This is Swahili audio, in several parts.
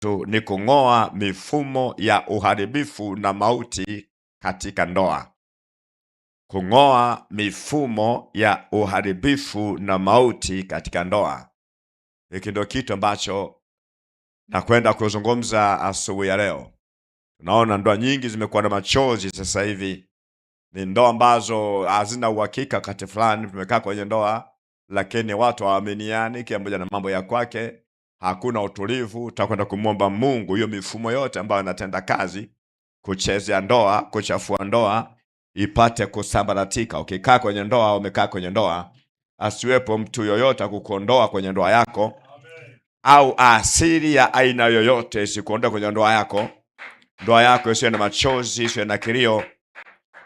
ni kung'oa mifumo ya uharibifu na mauti katika ndoa. Kung'oa mifumo ya uharibifu na mauti katika ndoa. Hiki ndio kitu ambacho nakwenda kuzungumza asubuhi ya leo. Tunaona ndoa nyingi zimekuwa na machozi sasa hivi. Ni ndoa ambazo hazina uhakika kati fulani, tumekaa kwenye ndoa lakini watu hawaaminiani, kila mmoja na mambo ya kwake, hakuna utulivu. Tutakwenda kumwomba Mungu hiyo mifumo yote ambayo inatenda kazi kuchezea ndoa, kuchafua ndoa, ipate kusambaratika. Ukikaa kwenye ndoa, umekaa kwenye ndoa, asiwepo mtu yoyote kukuondoa kwenye ndoa yako, au asili ya aina yoyote isikuondoe kwenye ndoa yako. Ndoa yako isiwe na machozi, isiwe na kilio.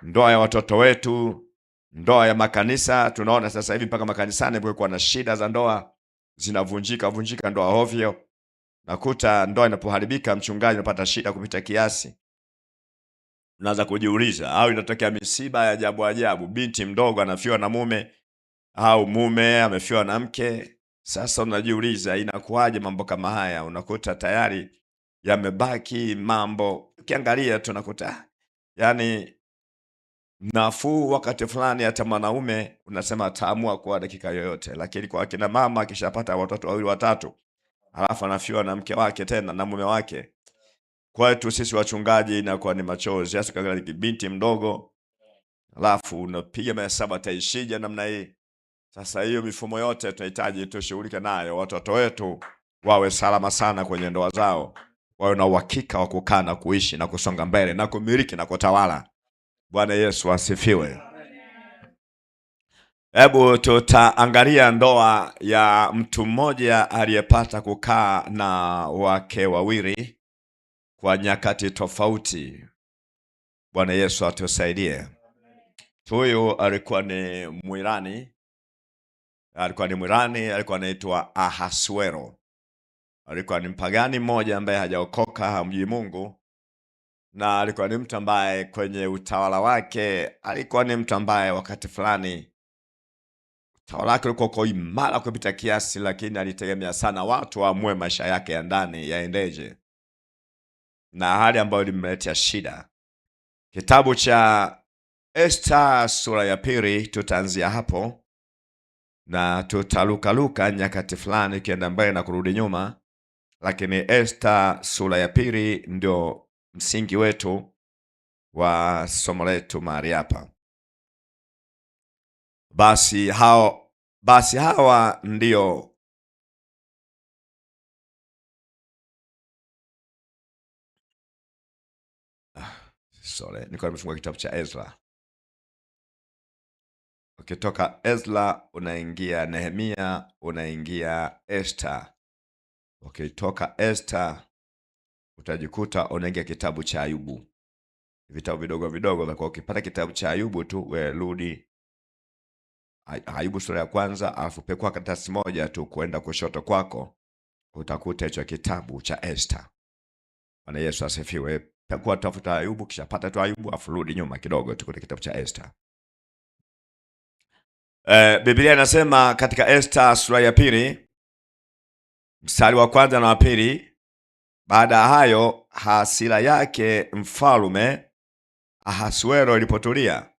Ndoa ya watoto wetu, ndoa ya makanisa, tunaona sasa hivi mpaka makanisani kumekuwa na shida za ndoa, zinavunjika ndoa ovyo. Nakuta ndoa inapoharibika, mchungaji anapata shida kupita kiasi. Unaanza kujiuliza, au inatokea misiba ya ajabu, binti mdogo anafiwa na mume, au mume amefiwa na mke. Sasa unajiuliza inakuwaje mambo kama haya? Unakuta tayari yamebaki mambo, ukiangalia tunakuta yani nafuu wakati fulani, hata mwanaume unasema ataamua kwa dakika yoyote, lakini kwa kina mama akishapata watoto wawili watatu, alafu anafiwa na mke wake tena na mume wake, kwetu sisi wachungaji inakuwa ni machozi. Hasa kama binti mdogo, alafu unapiga mahesabu ataishije namna hii. Sasa hiyo mifumo yote tunahitaji tushughulike nayo. Watoto wetu wawe salama sana kwenye ndoa zao, wawe na uhakika wa kukaa na kuishi na kusonga mbele na kumiliki na kutawala. Bwana Yesu asifiwe. Hebu tutaangalia ndoa ya mtu mmoja aliyepata kukaa na wake wawili kwa nyakati tofauti. Bwana Yesu atusaidie. Huyu alikuwa ni Mwirani. Alikuwa anaitwa Ahasuero. Alikuwa ni mpagani mmoja ambaye hajaokoka, hamjui Mungu. Na alikuwa ni mtu ambaye kwenye utawala wake, alikuwa ni mtu ambaye wakati fulani utawala wake ulikuwa kwa imara kupita kiasi, lakini alitegemea sana watu waamue maisha yake ya ndani yaendeje, na hali ambayo ilimletea shida. Kitabu cha Esta sura ya 2 tutaanzia hapo, na tutaluka nyakati fulani kienda mbele na kurudi nyuma, lakini Esta sura ya 2 ndio msingi wetu wa somo letu mahali hapa. Basi hawa ndio nilikuwa nimefunga kitabu cha Ezra. Ukitoka Ezra unaingia Nehemia, unaingia Esta. Ukitoka Esta utajikuta unaingia kitabu cha Ayubu. Vitabu vidogo vidogo, kwa ukipata kitabu cha Ayubu tu rudi Ayubu sura ya 1, alafu pekua karatasi moja tu kwenda kushoto kwako, utakuta hicho kitabu cha Esta. Bwana Yesu asifiwe. Pekua tafuta Ayubu, kisha pata tu Ayubu, alafu rudi nyuma kidogo tukute kitabu cha Esta. Biblia inasema katika Esta sura ya 2 mstari wa 1 na wa 2, baada ya hayo hasira yake mfalme Ahasuero ilipotulia,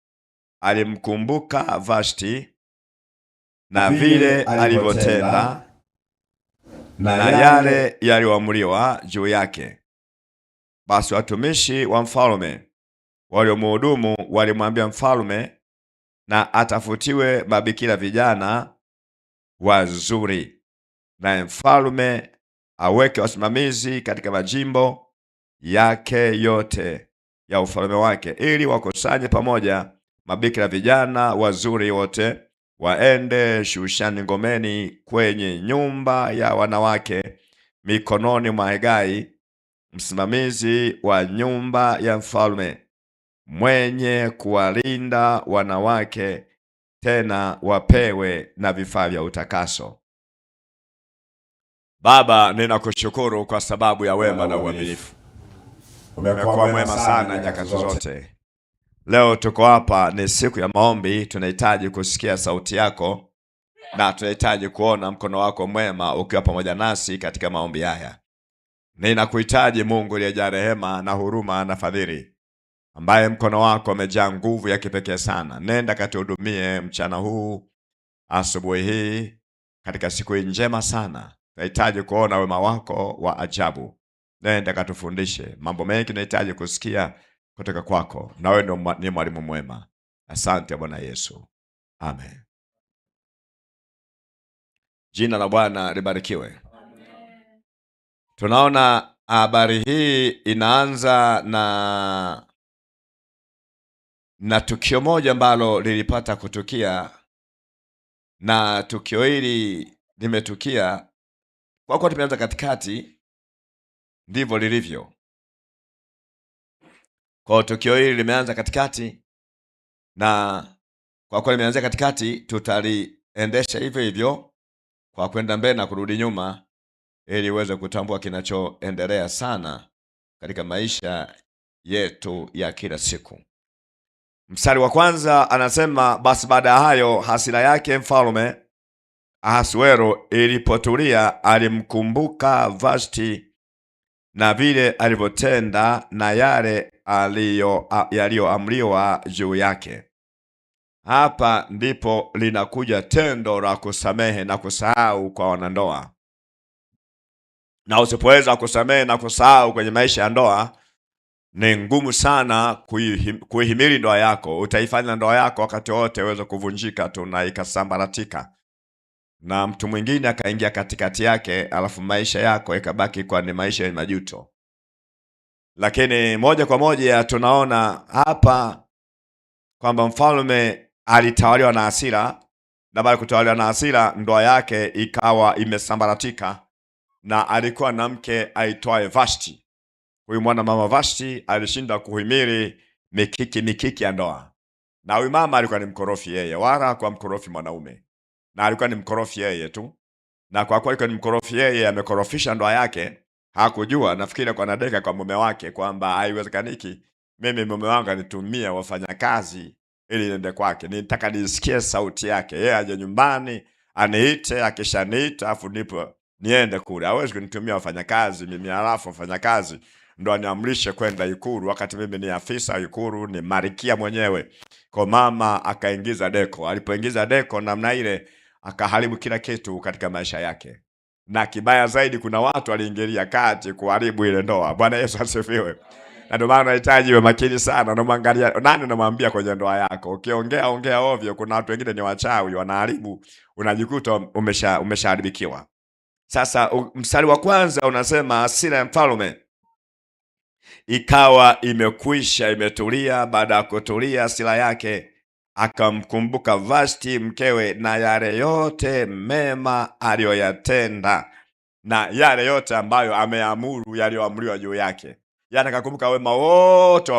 alimkumbuka Vashti na vile alivyotenda na yale yaliyoamriwa juu yake. Basi watumishi wa mfalme waliomhudumu walimwambia mfalme na atafutiwe mabikira vijana wazuri, na mfalme aweke wasimamizi katika majimbo yake yote ya ufalme wake, ili wakusanye pamoja mabikira vijana wazuri wote, waende Shushani ngomeni kwenye nyumba ya wanawake mikononi mwa Hegai msimamizi wa nyumba ya mfalme, mwenye kuwalinda wanawake, tena wapewe na vifaa vya utakaso. Baba, ninakushukuru kwa sababu ya wema na uaminifu. Umekuwa mwema sana nyakati zote. Leo tuko hapa, ni siku ya maombi. Tunahitaji kusikia sauti yako na tunahitaji kuona mkono wako mwema ukiwa pamoja nasi katika maombi haya. Ninakuhitaji Mungu aliyejaa rehema na huruma na fadhili, ambaye mkono wako umejaa nguvu ya kipekee sana. Nenda katuhudumie mchana huu, asubuhi hii, katika siku hii njema sana. Tunahitaji kuona wema wako wa ajabu. Nenda katufundishe mambo mengi, tunahitaji kusikia kutoka kwako, na wewe ni mwalimu mwema. Asante Bwana Yesu, amen. Jina la Bwana libarikiwe. Tunaona habari hii inaanza na tukio moja ambalo lilipata kutukia, na tukio hili limetukia kwa kuwa tumeanza katikati, ndivyo lilivyo. Kwa tukio hili limeanza katikati, na kwa kuwa limeanza katikati, tutaliendesha hivyo hivyo kwa kwenda mbele na kurudi nyuma, ili uweze kutambua kinachoendelea sana katika maisha yetu ya kila siku. Mstari wa kwanza anasema, basi baada ya hayo hasira yake mfalme Ahasuero ilipotulia, alimkumbuka Vashti na vile alivyotenda na yale yaliyoamriwa juu yake. Hapa ndipo linakuja tendo la kusamehe na kusahau kwa wanandoa. Na usipoweza kusamehe na kusahau kwenye maisha ya ndoa, ni ngumu sana kuihimili ndoa yako. Utaifanya ndoa yako wakati wote iweze kuvunjika tu na ikasambaratika, na mtu mwingine akaingia katikati yake, alafu maisha yako ikabaki kwa ni maisha ya majuto. Lakini moja kwa moja tunaona hapa kwamba mfalme alitawaliwa na hasira, na baada kutawaliwa na hasira, ndoa yake ikawa imesambaratika, na alikuwa na mke aitwaye Vashti. Huyu mwana mama Vashti alishinda kuhimili mikiki ya ndoa, na huyu mama alikuwa ni mkorofi yeye, wala kwa mkorofi mwanaume, na alikuwa ni mkorofi yeye tu. Na kwa kuwa alikuwa ni mkorofi yeye, amekorofisha ndoa yake. Hakujua, nafikiri kwa nadeka kwa mume wake kwamba haiwezekaniki mimi mume wangu anitumia wafanyakazi ili niende kwake. Nitaka nisikie sauti yake, yeye aje nyumbani aniite, akishaniita afu ndipo niende kule. Hawezi kunitumia wafanyakazi mimi, alafu wafanyakazi ndo aniamrishe kwenda Ikulu, wakati mimi ni afisa Ikulu, ni Marikia mwenyewe. Kwa mama akaingiza deko. Alipoingiza deko namna ile, akaharibu kila kitu katika maisha yake. Na kibaya zaidi, kuna watu waliingilia kati kuharibu ile ndoa. Bwana Yesu asifiwe. Na ndio maana unahitaji uwe makini sana, na muangalia nani unamwambia kwenye ndoa yako. Ukiongea ovyo, kuna watu wengine ni wachawi, wanaharibu, unajikuta umeshaharibikiwa. Sasa mstari wa kwanza unasema hasira ya mfalme ikawa imekwisha, imetulia. Baada ya kutulia hasira yake, akamkumbuka Vashti mkewe na yale yote mema aliyoyatenda, na yale yote ambayo ameamuru yaliyoamriwa juu yake. Yaani akakumbuka wema wote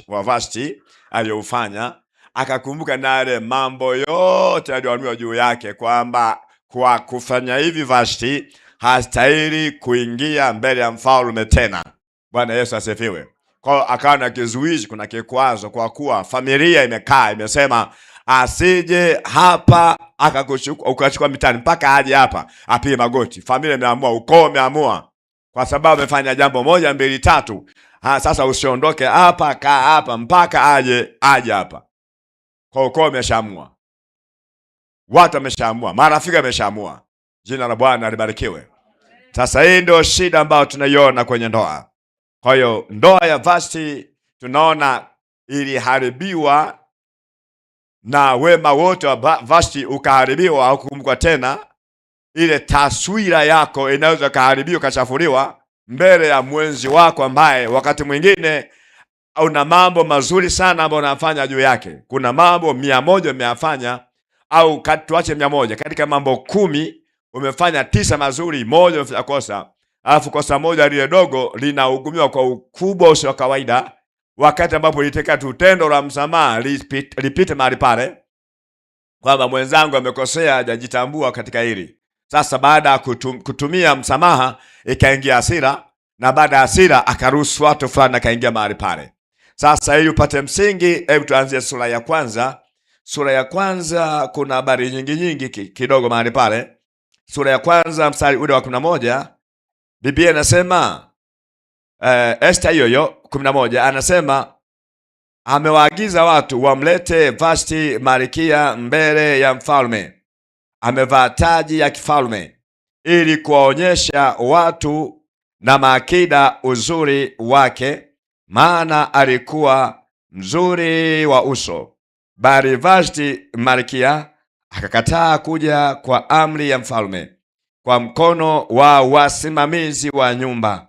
wa Vashti aliyofanya, akakumbuka na yale mambo yote yaliyoamriwa juu yake, kwamba kwa kufanya hivi Vashti hastahili kuingia mbele ya mfalme tena. Bwana Yesu asifiwe. Kwa akawa na kizuizi, kuna kikwazo, kwa kuwa familia imekaa imesema asije hapa ukachukua mitani mpaka aje hapa apige magoti. Familia imeamua, ukoo umeamua, kwa sababu amefanya jambo moja mbili tatu. Sasa usiondoke hapa, kaa hapa mpaka aje hapa. Kwa ukoo umeshaamua, watu wameshaamua, marafiki wameshaamua. Jina la Bwana libarikiwe. Sasa hii ndio shida ambayo tunaiona kwenye ndoa. Kwa hiyo ndoa ya Vashti tunaona iliharibiwa, na wema wote wa Vashti ukaharibiwa, haukukumbukwa tena. Ile taswira yako inaweza kaharibiwa, kachafuliwa mbele ya mwenzi wako, ambaye wakati mwingine una mambo mazuri sana ambayo unafanya juu yake. Kuna mambo 100 umeyafanya, au tuache 100, katika mambo 10 umefanya 9 mazuri, 1 umefanya kosa. Alafu kosa moja lile dogo linahukumiwa kwa ukubwa usio kawaida, wakati ambapo litaka tutendo la msamaha lipite mahali pale, kwamba mwenzangu amekosea, hajajitambua katika hili. Sasa baada ya kutumia msamaha, ikaingia hasira, na baada ya hasira akaruhusu watu fulani akaingia mahali pale. Sasa ili upate msingi, hebu tuanzie sura ya kwanza. Sura ya kwanza kuna habari nyingi kidogo mahali pale. Sura ya kwanza mstari ule wa 11, Biblia inasema Esta hiyo 11 anasema amewaagiza watu wamlete Vashti Malkia mbele ya mfalme, amevaa taji ya kifalme, ili kuwaonyesha watu na maakida uzuri wake, maana alikuwa mzuri wa uso. Bali Vashti Malkia akakataa kuja kwa amri ya mfalme, kwa mkono wa wasimamizi wa nyumba.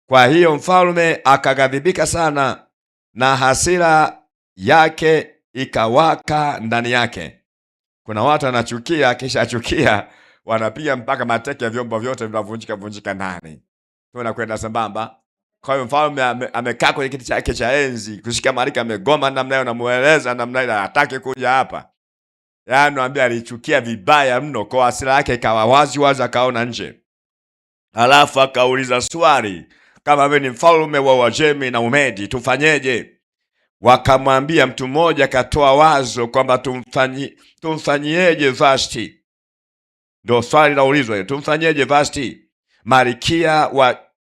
Kwa hiyo mfalme akaghadhibika sana, na hasira yake ikawaka ndani yake. Kuna watu wanachukia, kisha achukia wanapiga mpaka mateke ya vyombo vyote vinavunjika ndani. Tunakwenda sambamba. Kwa hiyo mfalme amekaa kwenye kiti chake cha enzi, kushika Malkia amegoma namna hiyo, namueleza namna ile hataki kuja hapa. Yaani naambia alichukia vibaya mno, kwa hasira yake ikawa wazi akaona nje. Alafu akauliza swali, kama wewe ni mfalme wa Uajemi na Umedi, tufanyeje? Wakamwambia, mtu mmoja akatoa wazo kwamba tumfanyieje Vashti? Ndio swali laulizwa, tumfanyieje Vashti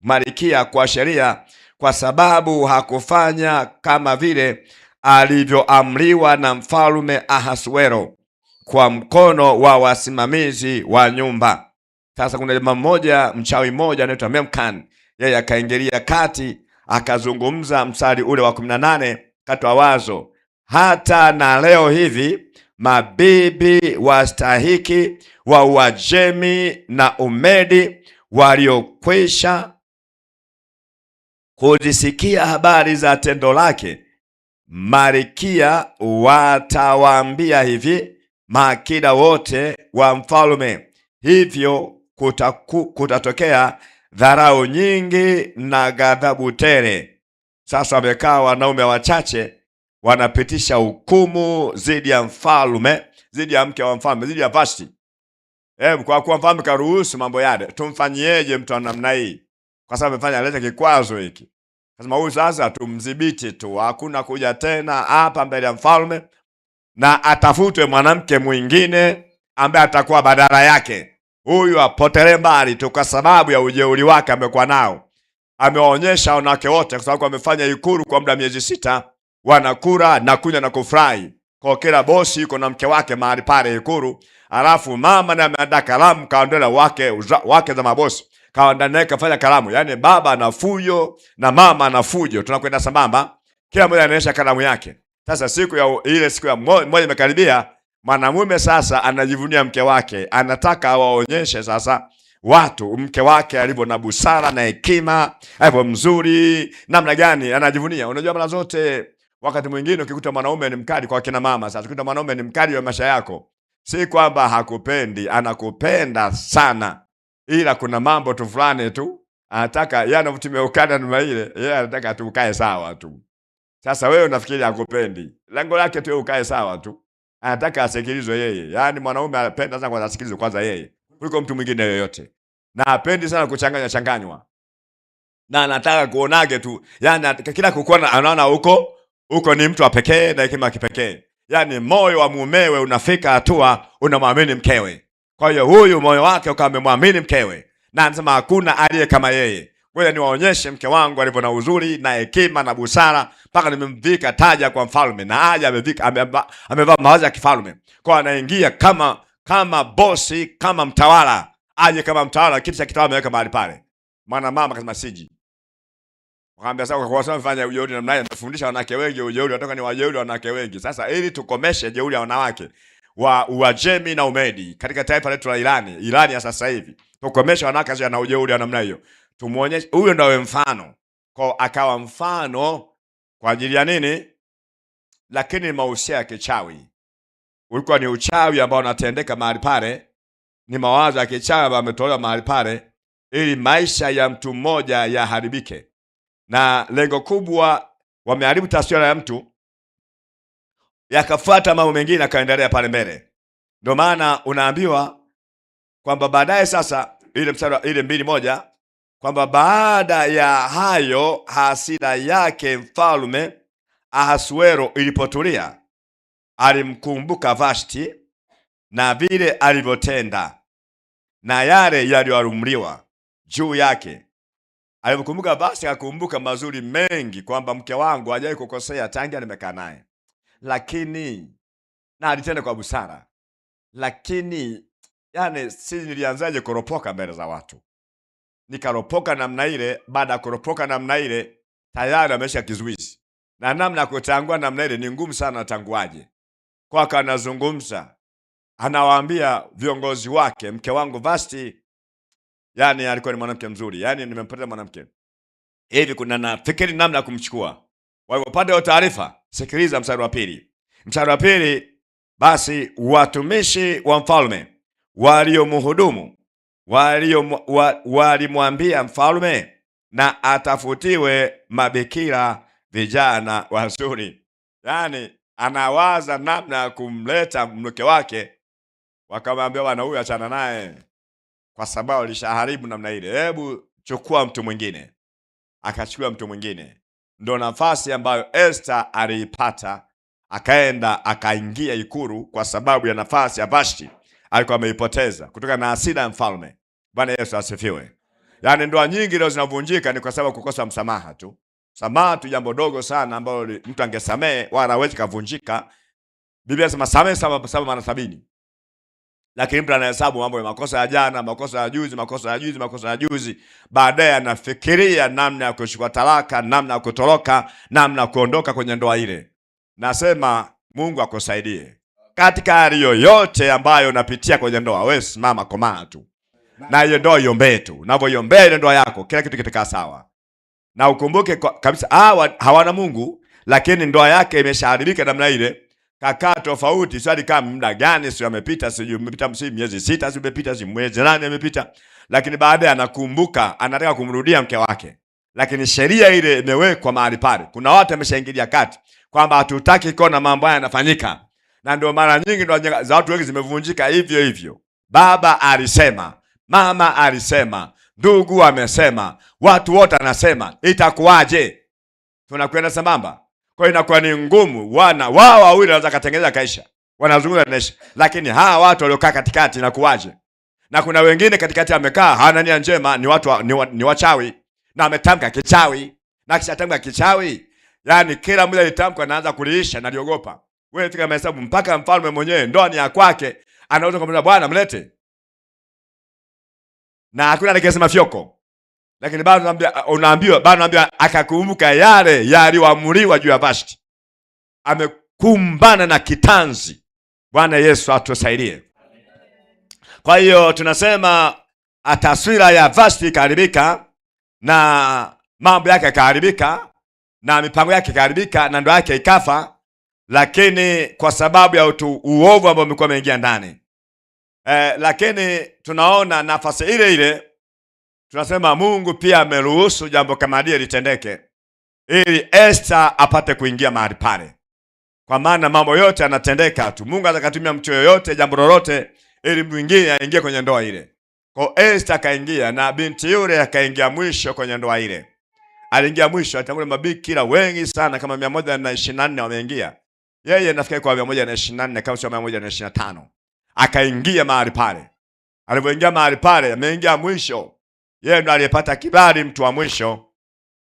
Malkia kwa sheria, kwa sababu hakufanya kama vile alivyoamriwa na mfalme Ahasuero kwa mkono wa wasimamizi wa nyumba. Sasa kuna jamaa mmoja, mchawi mmoja anaitwa Memkan, yeye akaingilia kati, akazungumza mstari ule wa 18, katoa wazo, hata na leo hivi mabibi wastahiki wa Uajemi na Umedi waliokwisha kuzisikia habari za tendo lake Malkia watawaambia hivi maakida wote wa mfalme, hivyo kutatokea dharau nyingi na ghadhabu tele. Sasa wamekaa wanaume wachache wanapitisha hukumu zidi ya mfalme, zidi ya mke wa mfalme, zidi ya Vashti. Kwa kuwa mfalme karuhusu mambo yale, tumfanyieje mtu namna hii? Kwa sababu amefanya aleta kikwazo hiki. Kasema huyu sasa tumdhibiti tu, hakuna kuja tena hapa mbele ya mfalme, na atafutwe mwanamke mwingine ambaye atakuwa badala yake. Huyu apotelee mbali tu, kwa sababu ya ujeuri wake amekuwa nao. Amewaonyesha wanawake wote, kwa sababu amefanya ikulu kwa muda miezi 6, wanakula na kunywa na kufurahi. Kwa kila bosi yuko na mke wake mahali pale ikulu, alafu mama na ameandaa kalamu kaondela wake za mabosi. Kaanda naye kafanya kalamu. Yaani baba ana fujo na mama ana fujo. Tunakwenda sambamba. Kila mmoja anaonyesha kalamu yake. Sasa siku ya moja imekaribia, mwanamume sasa anajivunia mke wake. Anataka awaonyeshe sasa watu mke wake alivyo na busara na hekima, alivyo mzuri, namna gani anajivunia. Unajua mara zote wakati mwingine ukikuta mwanaume ni mkali kwa kina mama, sasa ukikuta mwanaume ni mkali wa maisha yako, si kwamba hakupendi, anakupenda sana. Ila kuna mambo tu fulani tu anataka yana tumeukana na ile, yeye anataka tukae sawa tu. Sasa wewe unafikiri hakupendi. Lengo lake tu ukae sawa tu. Anataka asikilizwe yeye. Yaani mwanaume anapenda sana kwanza asikilizwe kwanza yeye kuliko mtu mwingine yoyote. Na hapendi sana kuchanganywa. Na anataka kuonage tu. Yaani kila kukuona anaona huko ni mtu wa pekee na hekima kipekee. Yaani moyo wa mumewe unafika hatua unamwamini mkewe. Kwa hiyo huyu moyo wake ukamwamini mkewe. Na anasema hakuna aliye kama yeye. Ngoja niwaonyeshe mke wangu alivyo na uzuri na hekima na busara, mpaka nimemvika taja kwa mfalme, na aje amevaa mavazi ya kifalme. Kwa anaingia kama bosi, kama mtawala. Aje kama mtawala, kiti cha kitawala ameweka mahali pale. Mwana mama akasema siji. Wakaambia sasa kwa sababu fanya ujeuri namna hiyo, nafundisha wanawake wengi ujeuri, nataka ni wajeuri wanawake wengi. Sasa ili tukomeshe jeuri ya wanawake wa Uajemi na Umedi katika taifa letu la Irani ya sasa hivi, tukomeshe wanawake na ujeuri wa namna hiyo. Tumuonyeshe huyo ndio mfano. Kwa akawa mfano kwa ajili ya nini? Lakini mahusia ya kichawi. Ulikuwa ni uchawi ambao unatendeka mahali pale, ni mawazo ya kichawi ambayo ametolewa mahali pale ili maisha ya mtu mmoja yaharibike. Na lengo kubwa wameharibu taswira ya mtu, yakafuata mambo mengine akaendelea pale mbele. Ndio maana unaambiwa kwamba baadaye sasa ile mstari ile 2:1 kwamba baada ya hayo hasira yake mfalme Ahasuero ilipotulia, alimkumbuka Vashti na vile alivyotenda na yale yaliyoamriwa juu yake. Alipokumbuka basi akakumbuka mazuri mengi, kwamba mke wangu hajawahi kukosea tangia nimekaa naye, lakini na alitenda kwa busara, lakini yani si nilianzaje kuropoka mbele za watu, nikaropoka namna ile. Baada ya kuropoka namna ile, tayari amesha kizuizi, na namna ya kutangua namna ile ni ngumu sana. Atanguaje? Kwa kanazungumza, anawaambia viongozi wake, mke wangu Vasti, yani alikuwa ni mwanamke mzuri, yani nimempata mwanamke hivi, kuna nafikiri namna ya kumchukua. Kwa hivyo upande wa taarifa, sikiliza mstari wa pili. Mstari wa pili, basi watumishi wa mfalme waliomhudumu walimwambia mfalme na atafutiwe mabikira vijana wazuri. Yani anawaza namna ya kumleta mke wake. Wakamwambia bwana, huyu achana naye kwa sababu alishaharibu namna ile, hebu chukua mtu mwingine. Akachukua mtu mwingine, ndo nafasi ambayo Esther aliipata. Akaenda akaingia ikulu kwa sababu ya nafasi ya Vashti alikuwa ameipoteza kutoka na hasira ya mfalme. Bwana Yesu asifiwe. Yani ndoa nyingi leo zinavunjika ni kwa sababu kukosa msamaha tu. Samaha tu jambo dogo sana ambalo mtu angesamee wala hawezi kavunjika. Biblia inasema samehe 7 mara 70. Lakini mtu anahesabu mambo ya makosa ya jana, makosa ya juzi, makosa ya juzi, makosa ya juzi. Baadaye anafikiria namna ya kuchukua talaka, namna ya kutoroka, namna ya kuondoka kwenye ndoa ile. Nasema Mungu akusaidie katika hali yoyote ambayo unapitia kwenye ndoa. Wewe simama, komaa tu, na hiyo ndoa iombee tu. Unavyoiombea ile ndoa yako, kila kitu kitakaa sawa. Na ukumbuke kabisa hawana Mungu, lakini ndoa yake imeshaharibika namna ile. Kakaa tofauti, swali kama muda gani, sio amepita, sio umepita miezi 6, sio umepita, sio mwezi 8 amepita, lakini baadaye anakumbuka anataka kumrudia mke wake. Lakini sheria ile imewekwa mahali pale. Kuna watu wameshaingilia kati kwamba hatutaki kuona mambo haya yanafanyika. Na ndio mara nyingi ndio za watu wengi zimevunjika hivyo hivyo. Baba alisema, mama alisema, ndugu amesema, watu wote anasema, itakuwaje? Tunakwenda sambamba. Kwa hiyo inakuwa ni ngumu. Wana wao wawili wanaweza katengeneza kaisha, wanazungumza naisha, lakini hawa watu waliokaa katikati inakuwaje? Na kuna wengine katikati amekaa hana nia njema, ni watu ni wachawi, na ametamka kichawi, na kisha tamka kichawi, yani kila mmoja alitamka anaanza kuliisha na liogopa. Wewe tika mahesabu mpaka mfalme mwenyewe ndoa ni ya kwake, anaweza kumwambia bwana mlete, na hakuna anayesema fyoko. Lakini bado unaambiwa akakumbuka yale yaliyoamriwa juu ya Vashti. Amekumbana na kitanzi. Bwana Yesu atusaidie. Kwa hiyo tunasema taswira ya Vashti ikaharibika, na mambo yake yakaharibika, na mipango yake ikaharibika, na ndoa yake ikafa, lakini kwa sababu ya uovu ambao umekuwa umeingia ndani. Lakini tunaona nafasi ile ile, tunasema Mungu pia ameruhusu jambo kama lile litendeke ili Esther apate kuingia mahali pale. Kwa maana mambo yote yanatendeka tu. Mungu atakatumia mtu yoyote, jambo lolote, ili mwingine aingie kwenye ndoa ile. Kwa Esther akaingia, na binti yule akaingia mwisho kwenye ndoa ile. Aliingia mwisho, atamule mabikira wengi sana kama 124 wameingia. Yeye nafikiri kwa 124 kama sio 125. Akaingia mahali pale. Alipoingia mahali pale, ameingia mwisho. Yeye ndo aliyepata kibali, mtu wa mwisho.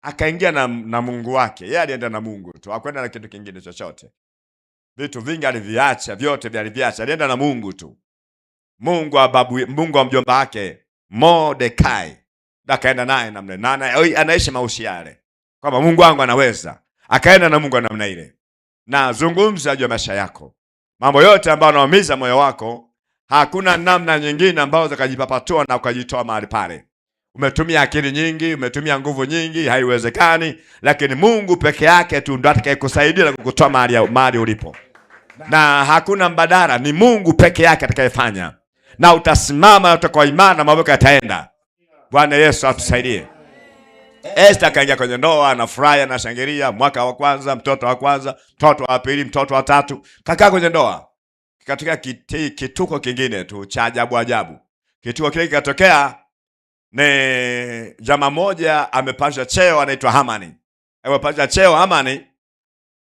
Akaingia na Mungu wake. Yeye alienda na Mungu tu, hakwenda na kitu kingine chochote. Vitu vingi aliviacha, vyote aliviacha. Alienda na Mungu tu. Mungu wa mjomba wake Mordekai. Akaenda naye namna nana, anaishi maisha yale. Kwamba Mungu wangu anaweza. Akaenda na Mungu wa namna ile. Na zungumza juu ya maisha yako. Mambo yote ambayo yanaumiza moyo wako, hakuna namna nyingine ambayo utakajipapatua na ukajitoa mahali pale. Umetumia akili nyingi, umetumia nguvu nyingi, haiwezekani, lakini Mungu peke yake tu ndiye atakayekusaidia na kukutoa mahali ulipo. Na hakuna mbadala, ni Mungu peke yake atakayefanya. Na utasimama, utakuwa imara, mambo yataenda. Bwana Yesu atusaidie. Esther kaingia kwenye ndoa, anafurahi, anashangilia, mwaka wa kwanza, mtoto wa kwanza, mtoto wa pili, mtoto wa tatu, kakaa kwenye ndoa. Katika kituko kingine tu cha ajabu. Kituko kile kikatokea, ni jamaa moja amepandishwa cheo, anaitwa Hamani. Amepandishwa cheo Hamani,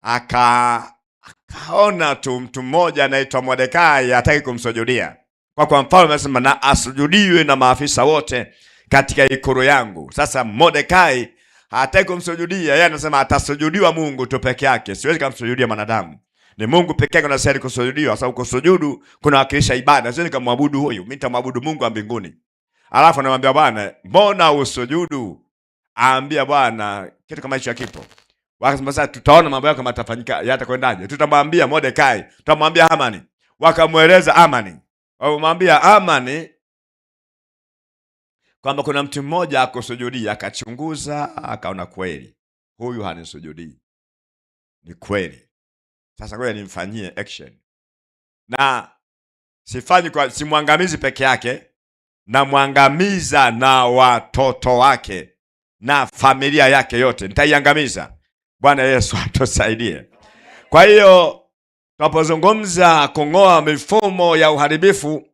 akaona tu mtu mmoja anaitwa Mordekai hataki kumsujudia. Kwa mfalme anasema na asujudiwe na maafisa wote. katika ikulu yangu. Sasa Mordekai hataki kumsujudia, yeye anasema atasujudiwa Mungu tu peke yake, siwezi kumsujudia mwanadamu. Ni Mungu peke yake anastahili kusujudiwa, sababu kusujudu kunawakilisha ibada. Siwezi kumwabudu huyu, mimi nitamwabudu Mungu wa mbinguni. Alafu anamwambia Bwana, mbona usujudu? Aambia Bwana kitu kama hicho kipo. Wakasema sasa tutaona mambo yako matafanyika yatakwendaje. Tutamwambia Mordekai, tutamwambia Hamani. Wakamweleza Hamani. Wamwambia Hamani kwamba kuna mtu mmoja akusujudia, akachunguza, akaona kweli huyu hanisujudii. Ni kweli. Sasa ngoja nimfanyie action. Na sifanyi kwa simwangamizi peke yake, na mwangamiza na watoto wake na familia yake yote. Nitaiangamiza. Bwana Yesu atusaidie. Kwa hiyo tunapozungumza kung'oa mifumo ya uharibifu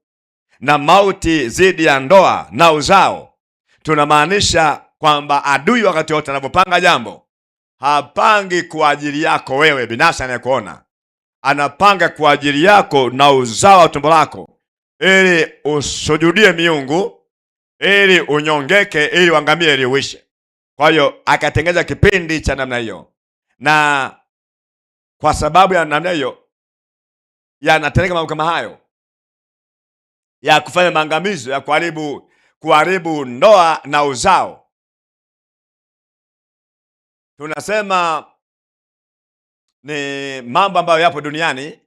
na mauti zidi ya ndoa na uzao, tunamaanisha kwamba adui wakati wote anapopanga jambo, hapangi kwa ajili yako wewe binafsi anayekuona. Anapanga kwa ajili yako na uzao wa tumbo lako, ili usujudie miungu, ili unyongeke, ili uangamie, ili uishe. Kwa hiyo akatengeza kipindi cha namna hiyo, na kwa sababu ya namna hiyo yanatendeka mambo kama hayo ya kufanya maangamizo, ya kuharibu ndoa na uzao. Tunasema ni mambo ambayo yapo duniani,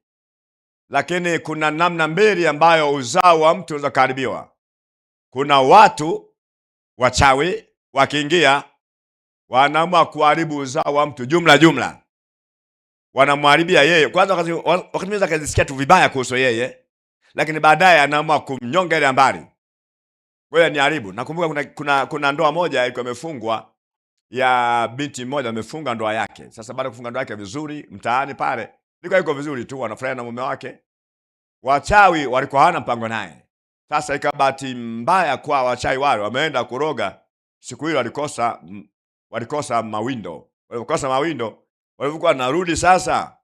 lakini kuna namna mbili ambayo uzao wa mtu unaweza kuharibiwa. Kuna watu wachawi wakiingia, wanaamua kuharibu uzao wa mtu jumla. Wanamharibia yeye. Kwanza wakati mmoja akajisikia tu vibaya kuhusu yeye, lakini baadaye anaamua kumnyonga ile ambari. Wewe ni haribu. Nakumbuka kuna ndoa moja ilikuwa imefungwa, ya binti mmoja amefunga ndoa yake. Sasa baada ya kufunga ndoa yake vizuri, mtaani pale ilikuwa iko vizuri tu, wanafurahi na mume wake. Wachawi walikuwa hawana mpango naye. Sasa ikabati mbaya kwa wachawi wale wameenda kuroga. Siku hiyo walikosa mawindo. Walikosa mawindo. Walikuwa narudi sasa.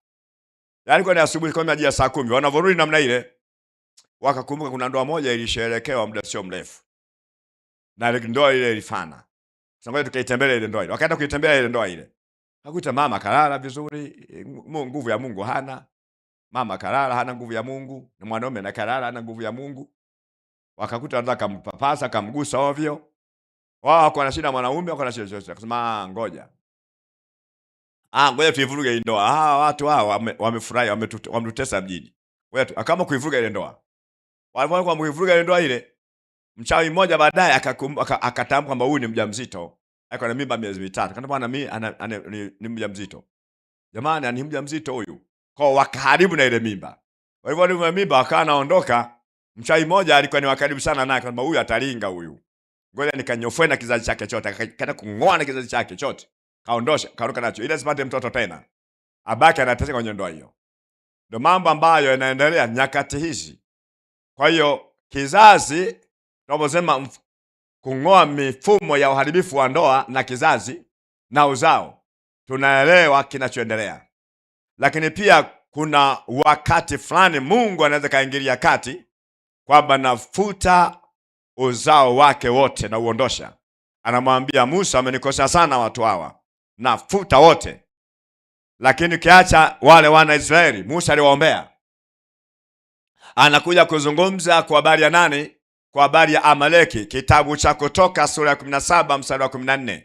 Yaani kwa ni asubuhi kama ya saa 10. Wanavorudi namna ile, wakakumbuka kuna ndoa moja ilisherekewa muda sio mrefu. Na ile ndoa ile ilifana. Sasa ngoja tukaitembelea ile ndoa ile. Wakaenda kuitembelea ile ndoa ile. Hakuta mama kalala vizuri, nguvu ya Mungu hana. Mama kalala hana nguvu ya Mungu, na mwanaume na kalala hana nguvu ya Mungu. Wakakuta anataka kumpapasa, kumgusa ovyo. Wao wako na shida mwanaume, wako na shida zote. Akasema ngoja tuivuruge ile ndoa. Watu hao wamefurahi, wametutesa mjini. Ngoja akama kuivuruga ile ndoa. Walipokuwa kuivuruga ile ndoa ile, mchawi mmoja baadaye akatambua kwamba huyu ni mjamzito. Alikuwa na mimba miezi 3. Akasema bwana, mimi ni mjamzito. Jamani, ani mjamzito huyu. Kwa wakaharibu na ile mimba. Walivyoharibu ile mimba akawa anaondoka. Mchawi mmoja alikuwa ni wakaribu sana naye, kwamba huyu atalinga huyu. Ngoja nikanyofoe na kizazi chake chote, akaenda kung'oa na kizazi chake chote. Kaondosha, karuka nacho. Ili asipate mtoto tena. Abaki anateseka kwenye ndoa hiyo. Ndio mambo ambayo yanaendelea nyakati hizi. Kwa hiyo kizazi, tunaposema kung'oa mifumo ya uharibifu wa ndoa na kizazi na uzao, tunaelewa kinachoendelea. Lakini pia kuna wakati fulani Mungu anaweza kaingilia kati kwamba nafuta uzao wake wote na uondosha. Anamwambia Musa, amenikosea sana watu hawa, nafuta wote. Lakini kiacha wale wana Israeli, Musa aliwaombea. Anakuja kuzungumza kwa habari ya nani? Kwa habari ya Amaleki. Kitabu cha Kutoka sura ya 17 mstari wa 14.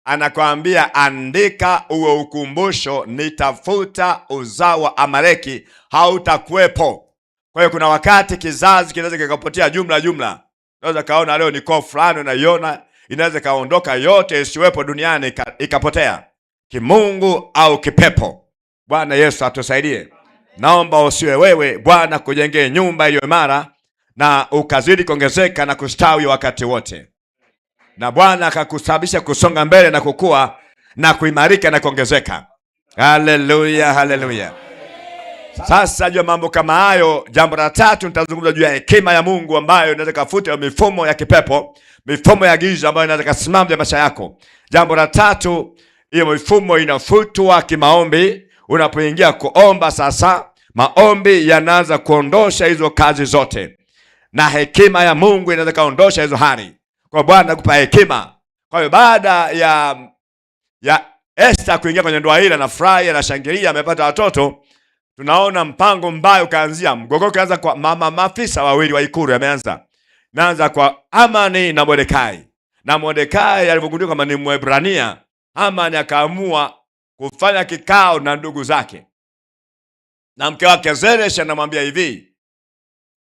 Anakuambia andika uwe ukumbusho, nitafuta uzao wa Amaleki, hautakuwepo. Kwa hiyo kuna wakati kizazi kinaweza kikapotea jumla. Unaweza kaona leo ni koo fulani unaiona, inaweza kaondoka yote isiwepo duniani ikapotea. Kimungu au kipepo. Bwana Yesu atusaidie. Naomba usiwe wewe, Bwana kujengee nyumba iliyo imara na ukazidi kuongezeka na kustawi wakati wote. Na Bwana akakusababisha kusonga mbele na kukua na kuimarika na kuongezeka. Haleluya, haleluya. Sasa jua mambo kama hayo, jambo la tatu nitazungumza juu ya hekima ya Mungu ambayo inaweza kufuta mifumo ya kipepo, mifumo ya giza ambayo inaweza kusimamia maisha yako. Jambo la tatu, hiyo mifumo inafutwa kimaombi. Unapoingia kuomba sasa, maombi yanaanza kuondosha hizo kazi zote. Na hekima ya Mungu inaweza kaondosha hizo hali. Kwa Bwana akupa hekima. Kwa hiyo baada ya Esther kuingia kwenye ndoa ile, na furahi na shangilia, amepata watoto, tunaona mpango mbaya ukaanzia. Mgogoro ukaanza kwa maafisa wawili wa ikulu, yameanza kwa Hamani na Mordekai. Na Mordekai alipogundua kama ni Mwebrania, Hamani akaamua kufanya kikao na ndugu zake, na mke wake Zeresh anamwambia hivi,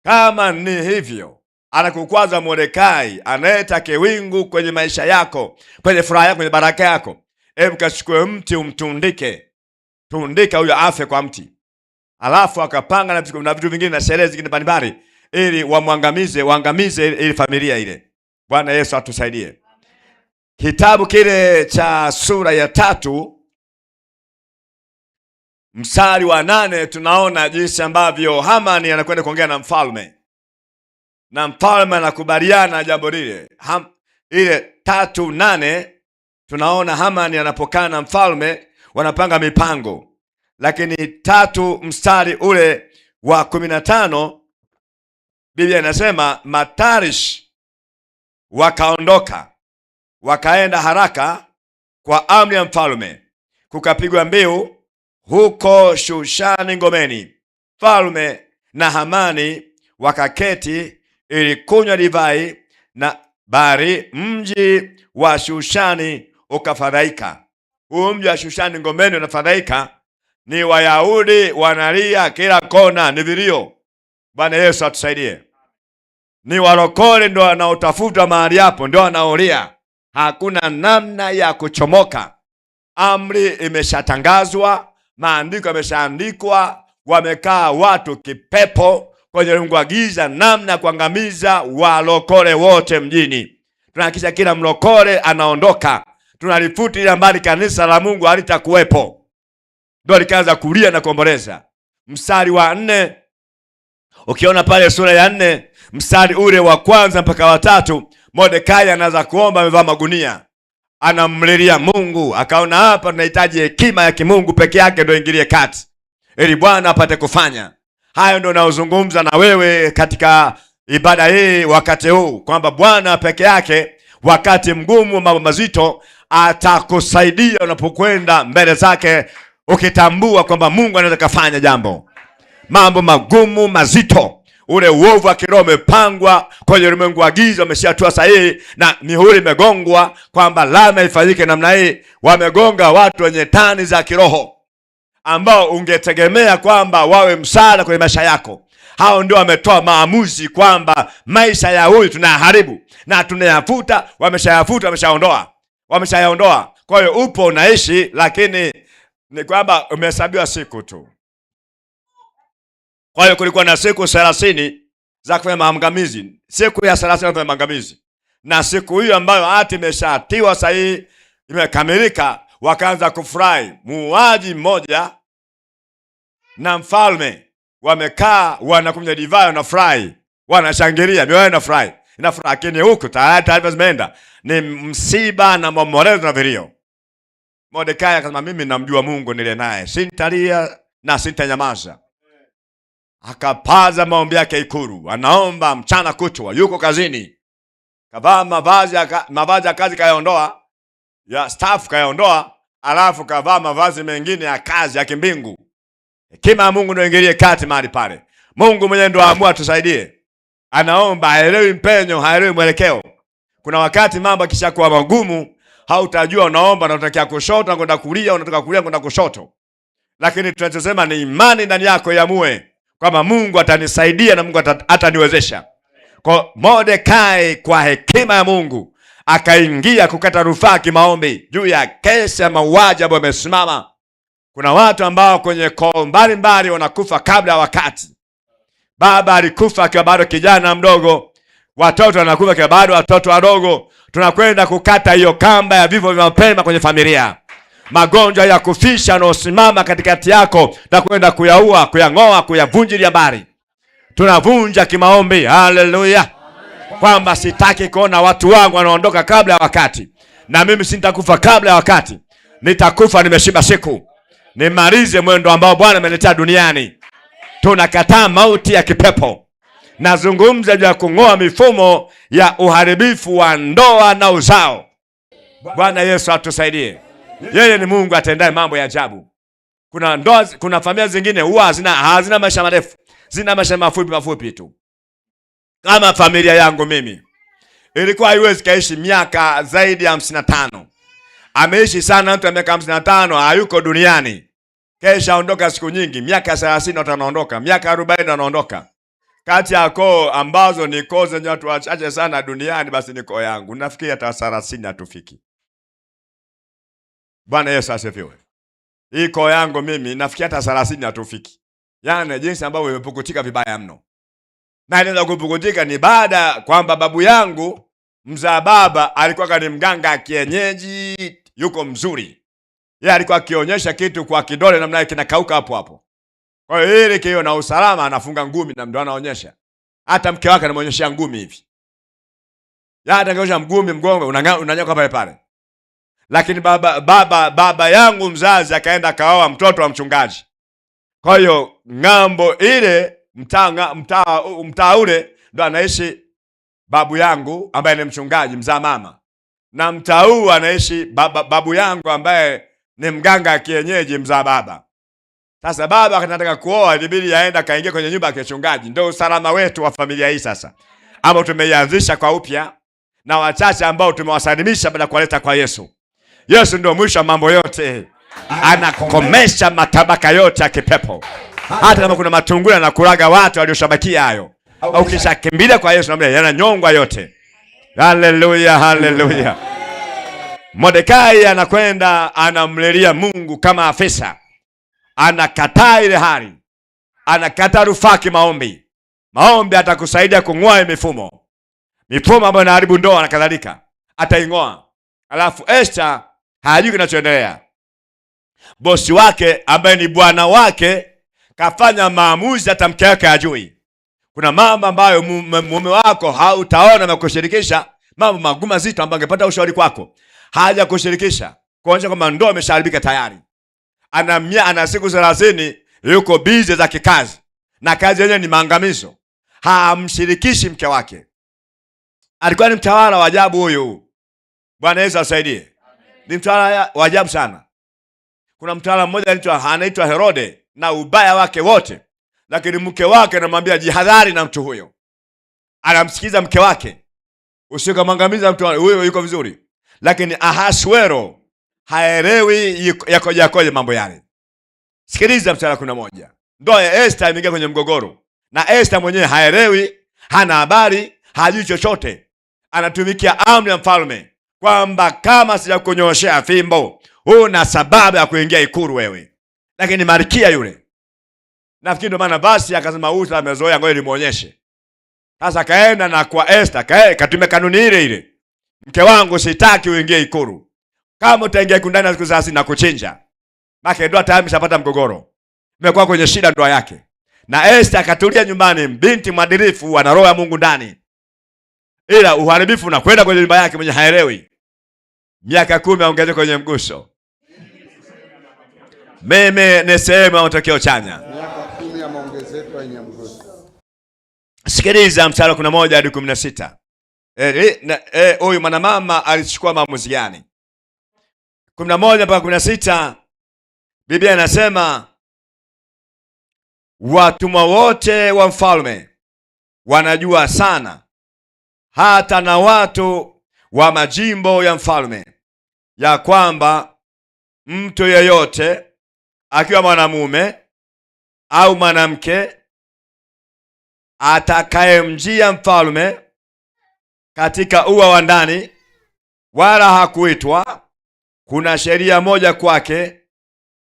kama ni hivyo anakukwaza Mordekai, analeta kiwingu kwenye maisha yako, kwenye furaha yako, kwenye baraka yako, hebu kachukue mti umtundike, tundika huyo afe kwa mti. Alafu akapanga na vitu vingine na sherehe zingine mbalimbali ili waangamize ili familia ile. Bwana Yesu atusaidie. Kitabu kile cha sura ya 3 mstari wa 8 tunaona jinsi ambavyo Hamani anakwenda kuongea na mfalme, na mfalme anakubaliana jambo lile. Ile 3:8 tunaona Hamani anapokaa na mfalme wanapanga mipango. Lakini 3 mstari ule wa 15 Biblia inasema Matarish wakaondoka wakaenda haraka kwa amri ya mfalme, kukapigwa mbiu huko Shushani ngomeni. Mfalme na Hamani wakaketi ili kunywa divai na bari, mji wa Shushani ukafadhaika. Huu mji wa Shushani ngomeni unafadhaika, ni Wayahudi wanalia kila kona, ni vilio. Bwana Yesu atusaidie. Ni walokole ndio wanaotafuta mahali hapo, ndio wanaolia. Hakuna namna ya kuchomoka. Amri imeshatangazwa, maandiko yameshaandikwa, wamekaa watu kipepo kwenye ulimwengu wa giza, namna kuangamiza walokole wote mjini. Tunahakisha kila mlokole anaondoka. Tunalifuti ile mbali, kanisa la Mungu halitakuwepo. Ndio likaanza kulia na kuomboleza. Mstari wa 4, ukiona pale sura ya 4 mstari ule wa 1 mpaka wa 3, Mordekai anaanza kuomba, amevaa magunia, anamlilia Mungu. Akaona hapa tunahitaji hekima ya kimungu peke yake ndio ingilie kati, ili Bwana apate kufanya. Hayo ndio naozungumza na wewe katika ibada hii wakati huu, kwamba Bwana peke yake wakati mgumu, mambo mazito, atakusaidia unapokwenda mbele zake, ukitambua kwamba Mungu anaweza kufanya jambo. Mambo magumu mazito, ule uovu wa kiroho umepangwa kwenye ulimwengu wa giza, umeshatua sahihi na mihuri imegongwa kwamba lazima ifanyike namna hii. Wamegonga watu wenye tani za kiroho ambao ungetegemea kwamba wawe msaada kwenye maisha yako. Hao ndio wametoa maamuzi kwamba maisha ya huyu tunayaharibu na tunayafuta. Wameshayaondoa. Kwa hiyo upo unaishi, lakini ni kwamba umehesabiwa siku tu. Kwa hiyo kulikuwa na siku 30 za kufanya maangamizi, siku ya 30 ya kufanya maangamizi, na siku hiyo ambayo hati imeshatiwa sahihi, imekamilika, wakaanza kufurahi. Muuaji mmoja na mfalme wamekaa, wanakunywa divai, wanafurahi, wanashangilia, mioyo inafurahi. Lakini huku taarifa zimeenda, ni msiba na maombolezo na vilio. Mordekai akasema, mimi namjua Mungu nile naye, sintalia na sintanyamaza. Akapaza maombi yake ikulu, anaomba mchana kutwa, yuko kazini. Kavaa mavazi ya kazi kayaondoa, ya staff kayaondoa, alafu kavaa mavazi mengine ya kazi ya kimbingu. Hekima ya Mungu ndio ingilie kati mahali pale. Mungu mwenyewe ndio aamua tusaidie. Anaomba, haelewi mpenyo, haelewi mwelekeo. Kuna wakati mambo kishakuwa magumu, hautajua unaomba na unataka kushoto, unakwenda kulia, unataka kulia, unakwenda kushoto. Lakini tunachosema ni imani ndani yako iamue kwamba Mungu atanisaidia na Mungu ataniwezesha. Kwa Mordekai, kwa hekima ya Mungu, akaingia kukata rufaa kimaombi juu ya kesi ya mauaji ambayo yamesimama. Kuna watu ambao kwenye koo mbalimbali wanakufa kabla ya wakati. Baba alikufa akiwa bado kijana mdogo, watoto wanakufa akiwa bado watoto wadogo. Tunakwenda kukata hiyo kamba ya vifo vya mapema kwenye familia. Magonjwa ya kufisha yanayosimama katikati yako na kwenda kuyaua, kuyang'oa, kuyavunjilia mbali. Tunavunja kimaombi. Haleluya. Kwamba sitaki kuona watu wangu wanaondoka kabla ya wakati, na mimi sitakufa kabla ya wakati. Nitakufa nimeshiba siku, nimalize mwendo ambao Bwana ameniletea duniani. Tunakataa mauti ya kipepo, Nazungumza juu ya kung'oa mifumo ya uharibifu wa ndoa na uzao. Bwana Yesu atusaidie. Yeye ni Mungu atendaye mambo ya ajabu. Kuna ndoa, kuna familia zingine huwa hazina maisha marefu, zina maisha mafupi tu. Kama familia yangu mimi ilikuwa haiwezi kaishi miaka zaidi ya 55. Ameishi sana mtu wa miaka 55 hayuko duniani. Kesha ondoka siku nyingi, miaka 30 anaondoka, miaka 40 anaondoka. Kati ya koo ambazo ni koo zenye watu wachache sana duniani, basi ni koo yangu. Nafikiri hata 30 hatufiki. Bwana Yesu asifiwe. Hii koo yangu mimi nafikiri hata 30 hatufiki. Yaani jinsi ambavyo imepukutika vibaya mno. Na inaweza kupukutika ni baada kwamba babu yangu mzaa baba alikuwa ni mganga kienyeji, yuko mzuri. Yeye alikuwa akionyesha kitu kwa kidole namna yake kinakauka hapo hapo. Kwa hiyo ile kio na usalama anafunga ngumi na ndio anaonyesha. Hata mke wake anamuonyesha ngumi hivi. Yeye ataonyesha ngumi mgongo unanyoka pale pale. Lakini baba yangu mzazi akaenda kaoa mtoto wa mchungaji. Kwa hiyo ng'ambo ile mtaa ule ndo anaishi babu yangu ambaye ni mchungaji mzaa mama. Na mtaa huu anaishi babu yangu ambaye ni mganga kienyeji mzaa baba. Sasa baba anataka kuoa, ilibidi aenda kaingia kwenye nyumba ya kichungaji. Ndio usalama wetu wa familia hii sasa, ambao tumeianzisha kwa upya na wachache ambao tumewasalimisha baada kuwaleta kwa Yesu. Yesu ndio mwisho wa mambo yote. Anakomesha matabaka yote ya kipepo. Hata kama kuna matungula na kuraga watu walioshabakia hayo, au kisha kimbilia kwa Yesu namna yananyongwa yote. Haleluya, haleluya. Mordekai anakwenda anamlilia Mungu kama afisa. Anakataa ile hali. Anakataa rufaa kimaombi. Maombi atakusaidia kung'oa mifumo. Mifumo ambayo inaharibu ndoa na kadhalika. Ataing'oa. Alafu Esther hajui kinachoendelea. Bosi wake ambaye ni bwana wake kafanya maamuzi hata mke wake hajui. Kuna mambo ambayo mume wako hautaona na kushirikisha, mambo magumu mazito ambayo angepata ushauri kwako. Haja kushirikisha. Kuonyesha kwamba ndoa imeshaharibika tayari. Ana siku 30 yuko busy za kikazi. Na kazi yenyewe ni maangamizo. Hamshirikishi mke wake. Alikuwa ni mtawala wa ajabu huyu. Bwana Yesu asaidie. Ni mtawala wa ajabu sana. Kuna mtawala mmoja anaitwa Herode na ubaya wake wote. Lakini mke wake anamwambia jihadhari na mtu huyo. Anamsikiza mke wake. Usikamangamiza mtu huyo, yuko vizuri. Lakini Ahasuero haelewi yakoje mambo yale. Sikiliza mstari 11. Ndoa ya Esther imeingia kwenye mgogoro. Na Esther mwenyewe haelewi, hana habari, hajui chochote. Anatumikia amri ya mfalme kwamba kama sijakunyoshea fimbo, una sababu ya kuingia ikulu wewe. Lakini malkia yule, nafikiri ndio maana basi akasema uta amezoea, ngoja nimuonyeshe. Sasa kaenda na kwa Esther, katume kanuni ile ile. Mke wangu sitaki uingie ikulu. Kama utaingia ikulu na siku 30 na kuchinja. Maka ndoa tayari mshapata mgogoro. Imekuwa kwenye shida ndoa yake. Na Esther akatulia nyumbani, binti mwadilifu, ana roho ya Mungu ndani. Ila uharibifu unakwenda kwenye nyumba yake mwenye haelewi. Miaka 10 aongeze kwenye mguso. Mimi ni sehemu ya matokeo chanya. Miaka 10 ya maongezeko kwenye mguso. Sikiliza mstari 11 hadi 16. Huyu mwanamama alichukua maamuzi gani? 11 mpaka 16 Biblia inasema watumwa wote wa mfalme wanajua sana, hata na watu wa majimbo ya mfalme, ya kwamba mtu yeyote akiwa mwanamume au mwanamke atakayemjia mfalme katika ua wa ndani wala hakuitwa, kuna sheria moja kwake,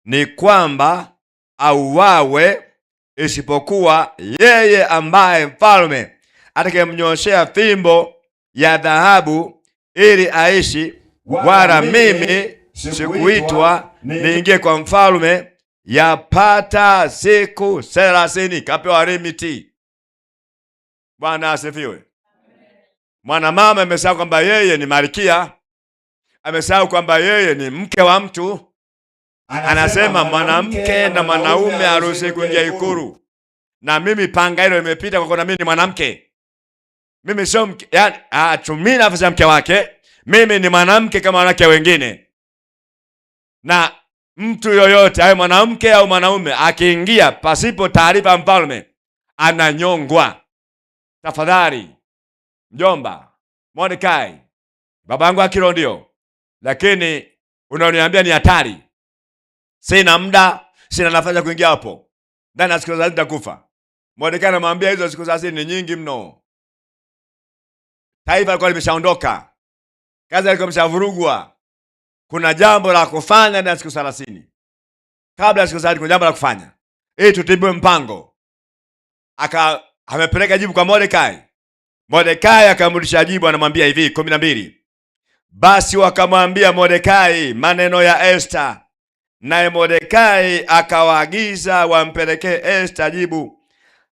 ni kwamba auawe, isipokuwa yeye ambaye mfalme atakayemnyoshea fimbo ya dhahabu ili aishi. Wala mimi sikuitwa niingie kwa mfalme yapata siku 30. Kapewa limiti. Bwana asifiwe. Mwanamama amesahau kwamba yeye ni malkia. Amesahau kwamba yeye ni mke wa mtu. Anasema mwanamke na mwanaume haruhusiwi kuingia ikulu. na mimi panga hilo limepita kwa kuna mimi ni mwanamke. Mimi sio mke, yani atumii nafasi ya mke wake. Mimi ni mwanamke kama wanawake wengine. Na mtu yoyote awe mwanamke au mwanaume akiingia pasipo taarifa ya mfalme ananyongwa. Tafadhali mjomba Mordekai, babangu akilo ndio, lakini unaoniambia ni hatari. Sina muda, sina nafasi ya kuingia hapo. Ndani ya siku 30 nitakufa. Mordekai anamwambia hizo siku 30 ni nyingi mno. Taifa lilikuwa limeshaondoka. Kazi ilikuwa imeshavurugwa. Kuna jambo la kufanya ndani ya siku 30. Kabla ya siku 30 kuna jambo la kufanya. Ili tutibue mpango. Amepeleka jibu kwa Mordekai. Mordekai akamrudisha jibu, anamwambia hivi 12. Basi wakamwambia Mordekai maneno ya Esta. Naye Mordekai akawaagiza wampelekee Esta jibu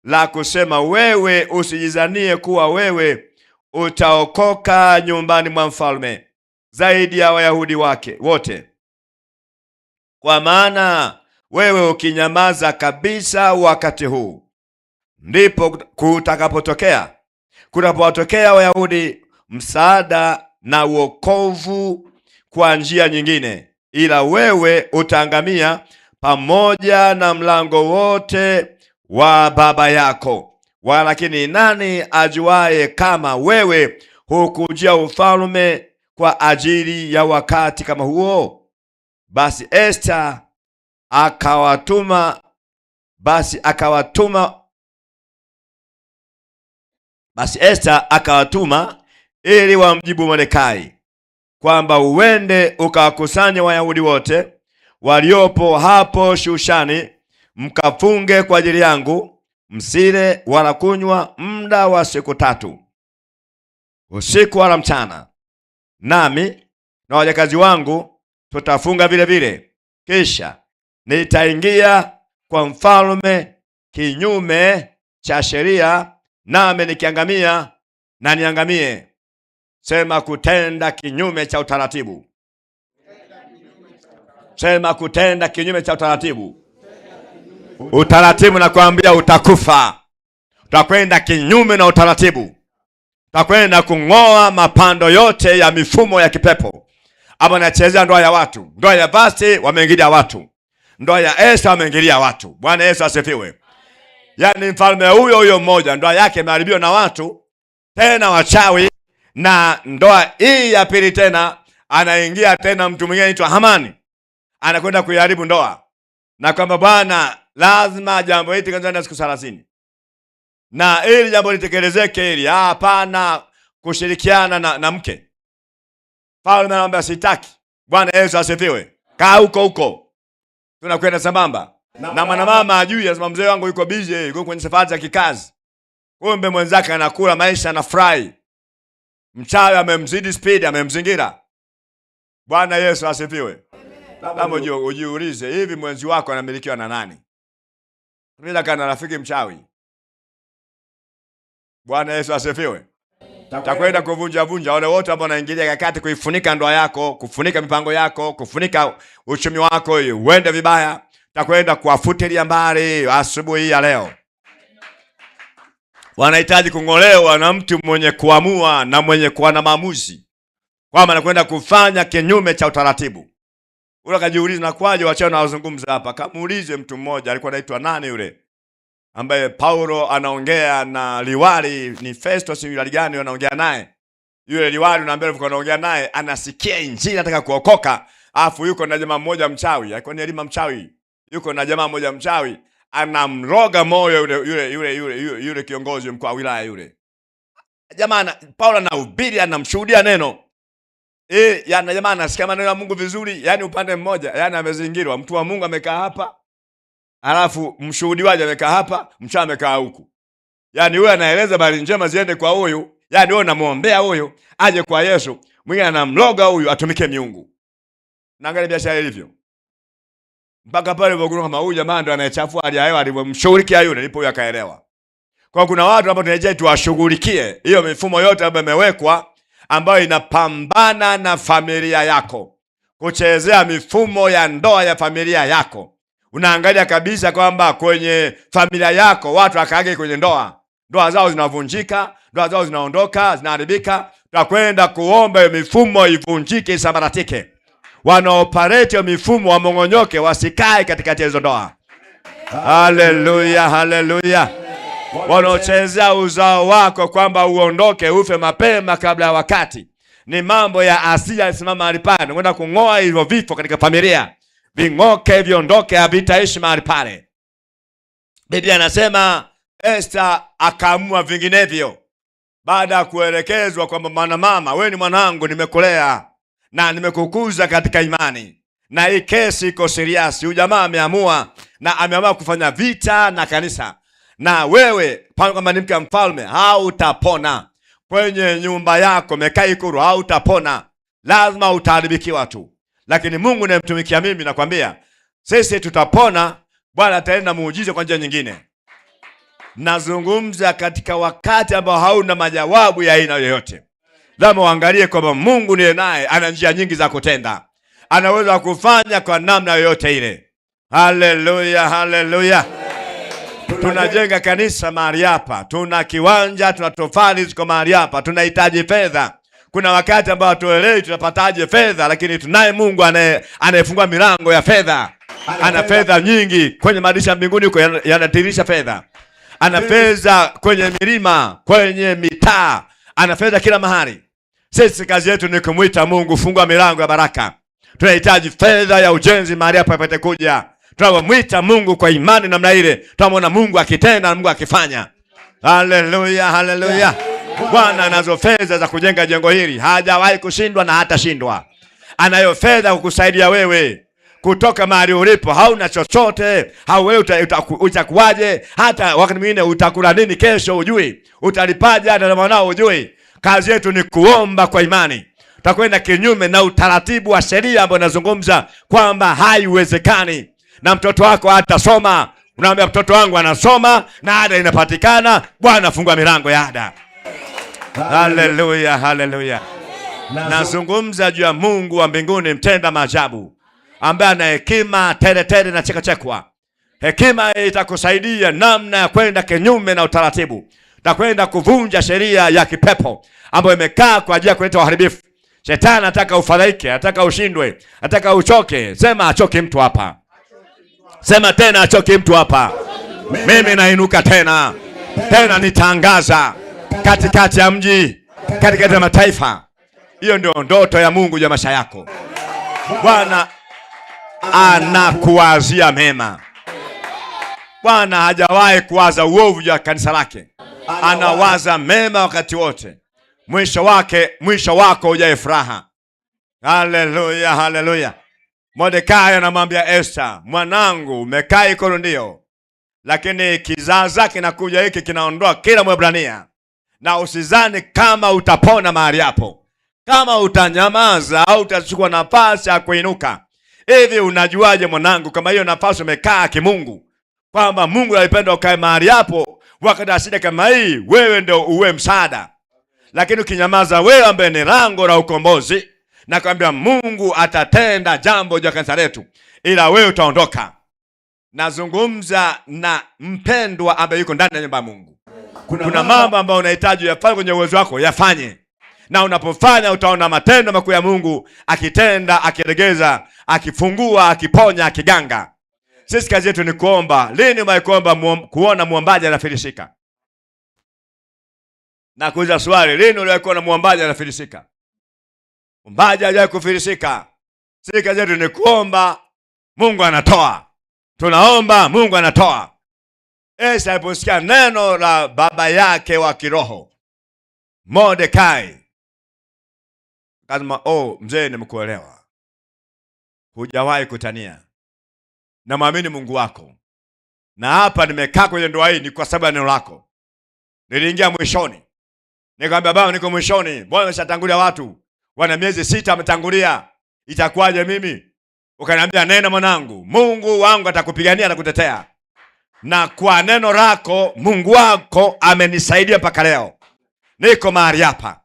la kusema, wewe usijizanie kuwa wewe utaokoka nyumbani mwa mfalme zaidi ya Wayahudi wake wote, kwa maana wewe ukinyamaza kabisa wakati huu, ndipo kunapotokea Wayahudi msaada na wokovu kwa njia nyingine, ila wewe utaangamia pamoja na mlango wote wa baba yako. Walakini nani ajuaye kama wewe hukujia ufalme kwa ajili ya wakati kama huo? Basi Esta akawatuma ili wamjibu Mordekai kwamba uende ukawakusanya Wayahudi wote waliopo hapo Shushani, mkafunge kwa ajili yangu, msile wala kunywa muda wa siku 3, usiku wala mchana. Nami na wajakazi wangu tutafunga vile vile. Kisha nitaingia kwa mfalme kinyume cha sheria, nami nikiangamia na niangamie. Sema kutenda kinyume cha utaratibu. Sema kutenda kinyume cha utaratibu. Utaratibu nakwambia utakufa. Utakwenda kinyume na utaratibu. Utakwenda kung'oa mapando yote ya mifumo ya kipepo. Ama nachezea ndoa ya watu. Ndoa ya Vasti wameingilia watu. Ndoa ya Esta wameingilia watu. Bwana Yesu asifiwe. Yaani mfalme huyo mmoja ndoa yake imeharibiwa na watu tena wachawi, na ndoa hii ya pili tena anaingia tena mtu mwingine anaitwa Hamani. Anakwenda kuiharibu ndoa. Na kwamba bwana lazima jambo hili ndani ya siku 30. Na ili jambo litekelezeke ili hapana kushirikiana na mke. Paulo anamwambia sitaki. Bwana Yesu asifiwe. Kaa huko. Tunakwenda sambamba. Na mwanamama ajui anasema mzee wangu yuko busy, yuko kwenye safari za kikazi. Kumbe mwenzake anakula maisha na fry. Mchawi amemzidi speed, amemzingira. Bwana Yesu asifiwe. Labda ujiulize, hivi mwenzi wako anamilikiwa na nani? Bila kana rafiki mchawi. Bwana Yesu asifiwe. Takwenda kuvunja wale wote ambao wanaingilia kati kuifunika ndoa yako, kufunika mipango yako, kufunika uchumi wako uende vibaya. Takwenda kuwafutilia mbali asubuhi ya leo. Wanahitaji kung'olewa na mtu mwenye kuamua na mwenye kuwa na maamuzi, kwamba anakwenda kufanya kinyume cha utaratibu. Ule kajiuliza na kwaje wachao na wazungumza hapa. Kamuulize mtu mmoja alikuwa anaitwa nani yule ambaye Paulo anaongea na liwali, ni Festo si yule gani anaongea naye. Yule liwali unaambia alikuwa anaongea naye, anasikia injili anataka kuokoka, afu yuko na jamaa mmoja mchawi, alikuwa ni Elima mchawi. Yuko na jamaa mmoja mchawi anamroga moyo yule kiongozi mkuu wa wilaya yule. Jamaa Paulo anahubiri, anamshuhudia neno. Yana jamaa anasikia maneno ya Mungu vizuri, yani upande mmoja, yani amezingirwa. Mtu wa Mungu amekaa hapa, alafu mshuhudiwaji amekaa hapa, mchawi amekaa huku. Yani huyu anaeleza habari njema ziende kwa huyu, yani wewe unamwombea huyu aje kwa Yesu, mwingine anamloga huyu atumike miungu. Naangalia biashara ilivyo. Mpaka pale wagundua kama huyu jamaa ndo anayechafua hali ya hewa, alimshughulikia yule, ndipo huyu akaelewa. Kwa kuna watu ambao tunahitaji tuwashughulikie hiyo mifumo yote ambayo imewekwa, ambayo inapambana na familia yako, kuchezea mifumo ya ndoa ya familia yako. Unaangalia kabisa kwamba kwenye familia yako watu wakaage kwenye ndoa zao zinavunjika, ndoa zao zinaondoka, zinaharibika. Tutakwenda kuomba mifumo ivunjike, isabaratike. Wanaoperate mifumo wamong'onyoke, wasikae katikati ya hizo ndoa. Haleluya, haleluya. Wanaochezea uzao wako kwamba uondoke, ufe mapema kabla ya wakati, ni mambo ya asili yalisimama mahali pale. Kwenda kung'oa hivyo vifo katika familia, ving'oke, viondoke, havitaishi mahali pale. Biblia anasema Esther akaamua vinginevyo baada ya kuelekezwa kwamba mama, wewe ni mwanangu, nimekulea na nimekukuza katika imani, na hii kesi iko serious. Huyu jamaa ameamua kufanya vita na kanisa, na wewe kama ni mke wa mfalme hautapona. Kwenye nyumba yako umekaa Ikulu hautapona, lazima utaharibikiwa tu. Lakini Mungu anayemtumikia mimi, nakwambia sisi tutapona. Bwana ataenda muujiza kwa njia nyingine. Nazungumza katika wakati ambao hauna majawabu ya aina yoyote. Lazima uangalie kwamba Mungu ndiye naye ana njia nyingi za kutenda, anaweza kufanya kwa namna yoyote ile. Haleluya, haleluya. Tunajenga kanisa mahali hapa, tuna kiwanja, tuna tofali ziko mahali hapa, tunahitaji fedha. Kuna wakati ambao hatuelewi tunapataje fedha, lakini tunaye Mungu anayefungua milango ya fedha. Ana fedha nyingi kwenye madirisha mbinguni huko, yanatirisha fedha. Ana fedha kwenye milima, kwenye mitaa, ana fedha kila mahali. Sisi kazi yetu ni kumwita Mungu, fungua milango ya baraka. Tunahitaji fedha ya ujenzi mahali hapa ipate kuja. Tunamwita Mungu kwa imani namna ile, tunamwona Mungu akitenda na Mungu akifanya. Haleluya, haleluya. Bwana anazo fedha za kujenga jengo hili, hajawahi kushindwa na hatashindwa. Anayo fedha kukusaidia wewe kutoka mahali ulipo. Hauna chochote, hauelewi utakuwaje, hata wakati mwingine utakula nini kesho ujui, utalipaje hata na mwanao ujui. Kazi yetu ni kuomba kwa imani. Tutakwenda kinyume na utaratibu wa sheria ambao nazungumza kwamba haiwezekani. Na mtoto wako hatasoma, unaambia mtoto wangu anasoma na ada inapatikana. Bwana fungua milango ya ada. Haleluya, haleluya. Nazungumza juu ya Mungu wa mbinguni, mtenda maajabu, ambaye ana hekima tele na chekachekwa. Hekima itakusaidia namna ya kwenda kinyume na utaratibu. Utakwenda kuvunja sheria ya kipepo ambayo imekaa kwa ajili ya kuleta uharibifu. Shetani anataka ufadhaike, anataka ushindwe, anataka uchoke. Sema achoke mtu hapa. Sema tena achoke mtu hapa. Mimi nainuka tena nitangaza katikati ya mji, katikati ya mataifa. Hiyo ndio ndoto ya Mungu ya maisha yako. Bwana anakuwazia mema. Bwana hajawahi kuwaza uovu juu ya kanisa lake. Anawaza mema wakati wote. Mwisho wako ujae furaha. Haleluya, haleluya. Mordekai anamwambia Esther, mwanangu, umekaa Ikulu ndio, lakini kizazi kinakuja hiki kinaondoa kila Mwebrania, na usizani kama utapona mahali hapo kama utanyamaza au utachukua nafasi ya kuinuka. Hivi unajuaje mwanangu kama hiyo nafasi umekaa kimungu, kwamba Mungu alipenda ukae mahali hapo wakati wa shida kama hii, wewe ndio uwe msaada. Lakini ukinyamaza, wewe ambaye ni lango la ukombozi, na kwambia Mungu atatenda jambo juu ya kanisa letu, ila wewe utaondoka. Nazungumza na mpendwa ambaye yuko ndani ya nyumba ya Mungu. Kuna mambo ambayo unahitaji yafanye kwenye uwezo wako, yafanye. Na unapofanya utaona matendo makuu ya Mungu akitenda, akiregeza, akifungua, akiponya, akiganga. Sisi kazi yetu ni kuomba. Lini umeikuomba kuona muombaji anafilisika? Na kuuliza swali, lini uliwahi muombaji anafilisika? Muombaji hajawahi kufilisika. Sisi kazi yetu ni kuomba, Mungu anatoa. Tunaomba, Mungu anatoa. Esther aliposikia neno la baba yake wa kiroho Mordekai, akasema, mzee, nimekuelewa. Hujawahi kutania. Na muamini Mungu wako. Na hapa nimekaa kwenye ndoa hii ni kwa sababu ya neno lako. Niliingia mwishoni. Nikamwambia baba, niko mwishoni. Bwana ameshatangulia watu. Wana miezi 6 ametangulia. Itakuwaje mimi? Ukaniambia, nena mwanangu, Mungu wangu atakupigania na kutetea. Na kwa neno lako Mungu wako amenisaidia mpaka leo. Niko mahali hapa.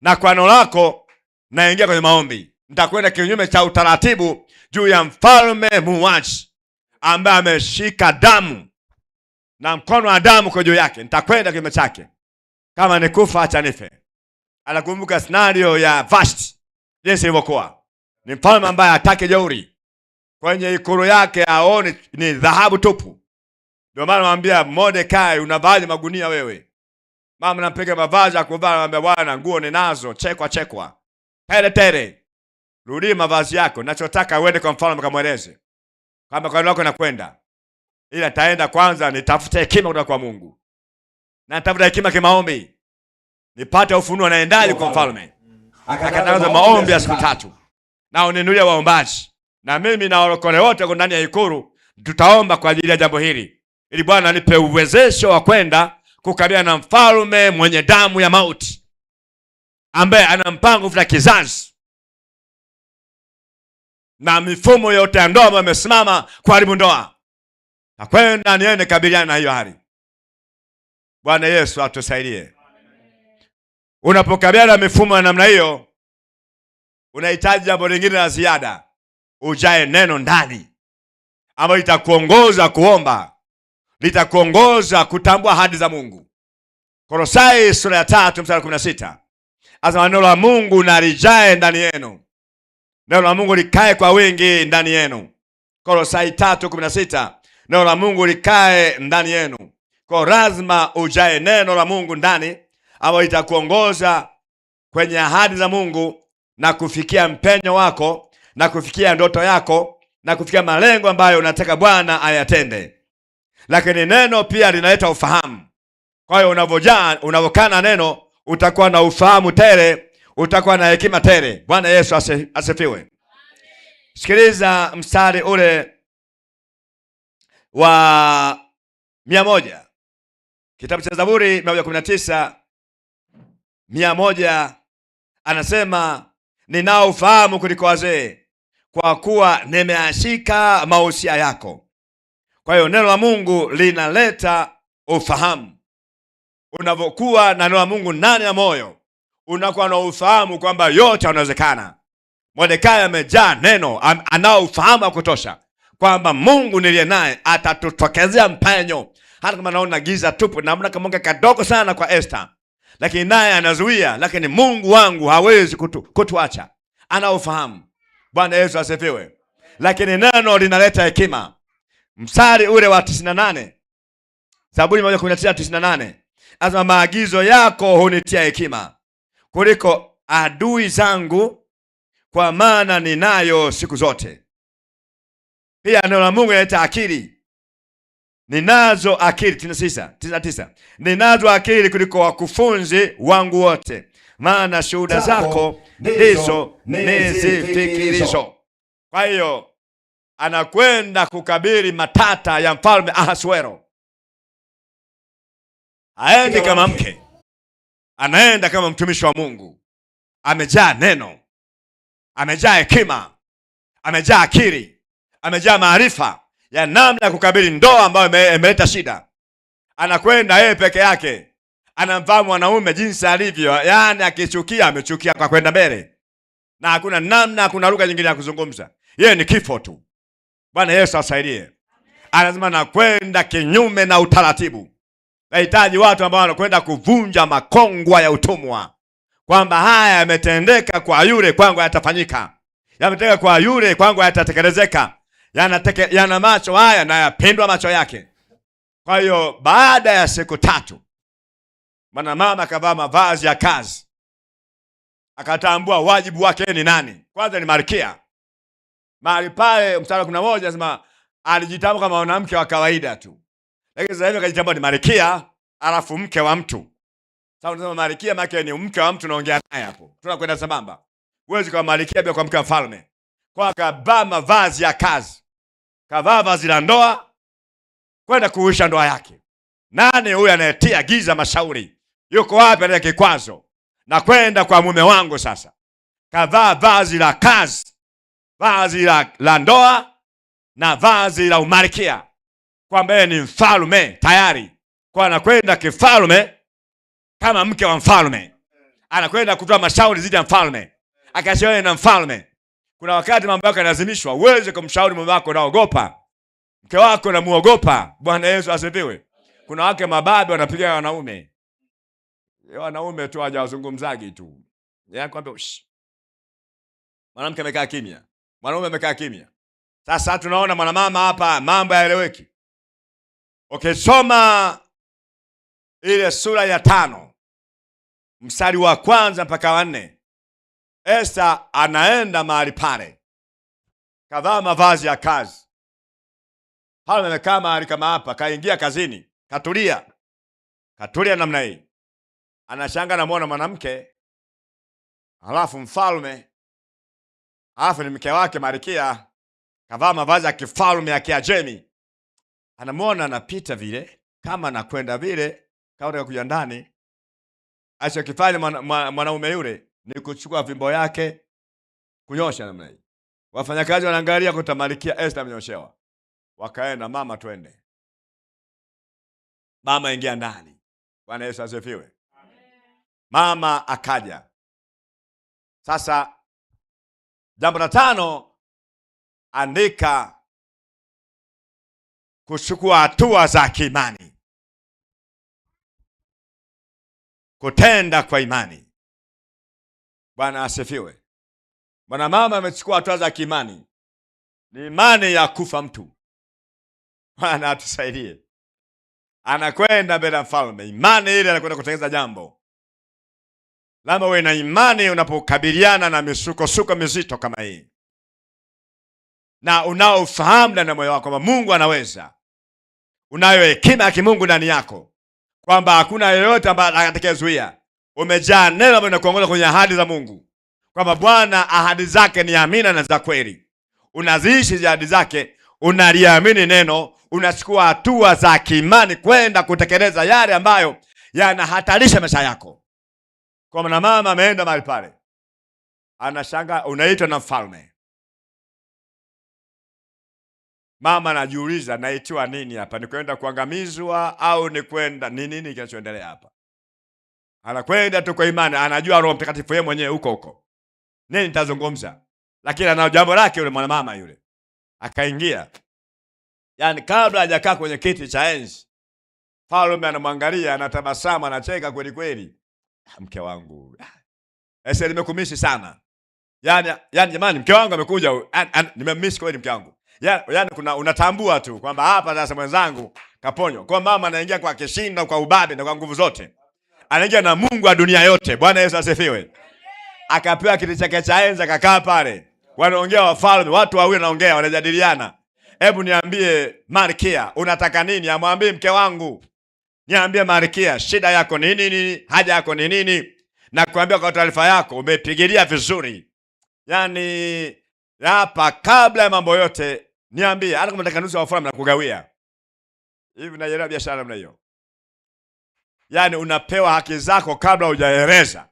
Na kwa neno lako naingia kwenye maombi. Nitakwenda kinyume cha utaratibu juu ya mfalme muuaji ambaye ameshika damu na mkono wa damu kwa juu yake, nitakwenda kinyume chake, kama ni kufa acha nife. Anakumbuka scenario ya Vashti jinsi ilivyokuwa. Ni mfalme ambaye hataki jeuri, kwenye ikulu yake aone ni dhahabu tupu. Ndio maana anamwambia Mordekai, unavaaje magunia wewe? Mama nampiga mavazi ya kuvaa, anamwambia bwana, nguo ninazo, chekwa tere, rudi mavazi yako, ninachotaka uende kwa mfalme kamweleze kama kwa lako nakwenda, ila taenda kwanza nitafute hekima kutoka kwa Mungu, na nitafuta hekima kimaombi, nipate ufunuo naendaje kwa mfalme. Akatangaza maombi ya siku 3 na uninulia waombaji, na mimi na walokole wote kwa ndani ya ikulu tutaomba kwa ajili ya jambo hili, ili Bwana anipe uwezesho wa kwenda kukabiliana na mfalme mwenye damu ya mauti, ambaye ana mpango wa kizazi na mifumo yote ya ndoa ambayo imesimama kuharibu ndoa. Na kwenda niende kabiliana na hiyo hali. Bwana Yesu atusaidie. Unapokabiliana na mifumo ya namna hiyo, unahitaji jambo lingine la ziada. Ujae neno ndani, ambalo litakuongoza kuomba, litakuongoza kutambua ahadi za Mungu. Kolosai sura ya 3 mstari 16. Asema neno la Mungu na lijae ndani yenu. Neno la Mungu likae kwa wingi ndani yenu. Kolosai 3:16. Neno la Mungu likae ndani yenu. Kwa lazima ujae neno la Mungu ndani, ambalo litakuongoza kwenye ahadi za Mungu na kufikia mpenyo wako na kufikia ndoto yako na kufikia malengo ambayo unataka Bwana ayatende. Lakini neno pia linaleta ufahamu. Kwa hiyo unavokaa na neno, utakuwa na ufahamu tele, utakuwa na hekima tele. Bwana Yesu asifiwe. Sikiliza mstari ule wa 100. Kitabu cha Zaburi 119 100, anasema ninao ufahamu kuliko wazee, kwa kuwa nimeashika mausia yako. Kwa hiyo neno la Mungu linaleta ufahamu. Unavokuwa na neno la Mungu ndani ya moyo, unakuwa na ufahamu kwamba yote yanawezekana. Mordekai amejaa neno, anao ufahamu wa kutosha kwamba Mungu niliye naye atatutokezea mpenyo, hata kama naona giza tupu, namna kama kadogo sana kwa Esther, lakini naye anazuia. Lakini Mungu wangu hawezi kutuacha, anao ufahamu. Bwana Yesu asifiwe. Lakini neno linaleta hekima. Mstari ule wa 98, Zaburi 119:98, asema maagizo yako hunitia hekima kuliko adui zangu, kwa maana ninayo siku zote. Pia neno la Mungu linaleta akili. Ninazo akili 99. Ninazo akili kuliko wakufunzi wangu wote, maana shuhuda zako ndizo nizifikirizo. Kwa hiyo anakwenda kukabili matata ya mfalme Ahasuero. Haendi kama mke, anaenda kama mtumishi wa Mungu. Amejaa neno, amejaa hekima, amejaa akili, amejaa maarifa ya namna ya kukabili ndoa ambayo imeleta shida. Anakwenda yeye peke yake, anamfahamu mwanaume jinsi alivyo, yaani akichukia amechukia kwa kwenda mbele, na hakuna namna, hakuna lugha nyingine ya kuzungumza. Yeye ni kifo tu. Bwana Yesu asaidie. Anasema nakwenda kinyume na utaratibu. Nahitaji watu ambao wanakwenda kuvunja makongwa ya utumwa, kwamba haya yametendeka kwa yule, kwangu yatafanyika. Yametendeka kwa yule, kwangu yatatekelezeka. Yana macho haya na yapendwa macho yake. Kwa hiyo baada ya siku 3, mama akavaa mavazi ya kazi, akatambua wajibu wake ni nani. Kwanza ni malkia. Mahali pale mstari wa 11 anasema alijitambua kama mwanamke wa kawaida tu, lakini sasa hivi akajitambua ni malkia, alafu mke wa mtu. Sasa unasema malkia maana ni mke wa mtu, naongea naye hapo, tunakwenda sambamba. Huwezi kuwa malkia bila kwa mke wa mfalme. Kwa akavaa mavazi ya kazi, kavaa vazi la ndoa, kwenda kuisha ndoa yake. Nani huyu anayetia giza mashauri? Yuko wapi ana kikwazo? Na kwenda kwa mume wangu sasa. Kavaa vazi la kazi, vazi la ndoa na vazi la umalkia, kwamba yeye ni mfalme tayari. Kwa anakwenda kifalme kama mke wa mfalme, anakwenda kutoa mashauri dhidi ya mfalme, akashauri na mfalme. Kuna wakati mambo yako yanalazimishwa, uweze kumshauri mume wako, unaogopa. Mke wako namuogopa. Bwana Yesu asifiwe. Kuna wake mababe wanapiga wanaume. Wanaume tu hawazungumzaji tu. Yeye kwambia mwanamke amekaa kimya. Mwanaume amekaa kimya. Sasa tunaona mwanamama hapa mambo yaeleweki. Ukisoma ile sura ya 5 mstari wa 1 mpaka wa 4, Esther anaenda mahali pale, kavaa mavazi ya kazi. Pale amekaa mahali kama hapa, kaingia kazini, katulia namna hii. Anashanga namuona mwanamke, halafu mfalme, halafu ni mke wake Malkia, kavaa mavazi ya kifalme ya Kiajemi. Anamuona anapita vile, kama anakwenda vile, kaenda kuja ndani. Alichokifanya mwanaume yule ni kuchukua fimbo yake kunyosha namna hii. Wafanyakazi wanaangalia kuta Malkia Esther amenyoshewa. Wakaenda, mama twende. Mama ingia ndani. Bwana Yesu asifiwe. Mama akaja. Sasa jambo la 5, andika kuchukua hatua za kiimani. Kutenda kwa imani. Bwana asifiwe. Bwana mama amechukua hatua za kiimani. Ni imani ya kufa mtu. Bwana atusaidie. Anakwenda mbele ya mfalme. Imani ile anakwenda kutengeneza jambo. Lazima uwe na imani unapokabiliana na misukosuko mizito kama hii. Na unaofahamu ndani ya moyo wako kwamba Mungu anaweza. Unayo hekima ya kimungu ndani yako, kwamba hakuna yeyote ambaye atakayezuia. Umejaa neno ambalo linakuongoza kwenye ahadi za Mungu, kwamba Bwana ahadi zake ni amina na za kweli. Unaziishi ahadi zake, unaliamini neno, unachukua hatua za kiimani kwenda kutekeleza yale ambayo yanahatarisha maisha yako. Kwa maana mama ameenda mahali pale, anashangaa unaitwa na mfalme. Mama anajiuliza, naitiwa nini hapa? Ni kwenda kuangamizwa au ni kwenda ni nini kinachoendelea hapa? Anakwenda tu kwa imani, anajua Roho Mtakatifu yeye mwenyewe huko. Nini nitazungumza? Lakini ana jambo lake yule mwanamama yule. Akaingia. Yaani kabla hajakaa kwenye kiti cha enzi, Falme anamwangalia, anatabasamu, anacheka kweli kweli. Mke wangu. Ese nimekumishi sana. Yaani jamani, mke wangu amekuja. Nimemiss kweli mke wangu. Yaani unatambua tu kwamba hapa sasa mwenzangu kaponywa. Kwa mama anaingia kwa kishindo, kwa ubabe na kwa nguvu zote. Anaingia na Mungu wa dunia yote. Bwana Yesu asifiwe. Akapewa kiti chake cha enzi, akakaa pale. Wanaongea wafalme, watu wawili wanaongea, wanajadiliana. Hebu niambie Malkia, unataka nini? Amwambie mke wangu. Niambie Malkia, shida yako ni nini? Haja yako ni nini? Na kuambia kwa taarifa yako, umepigilia vizuri. Yaani hapa kabla ya mambo yote niambie, hata kama nataka nusu ya wafalme na kugawia. Hivi naelewa biashara namna hiyo. Yaani unapewa haki zako kabla hujaeleza.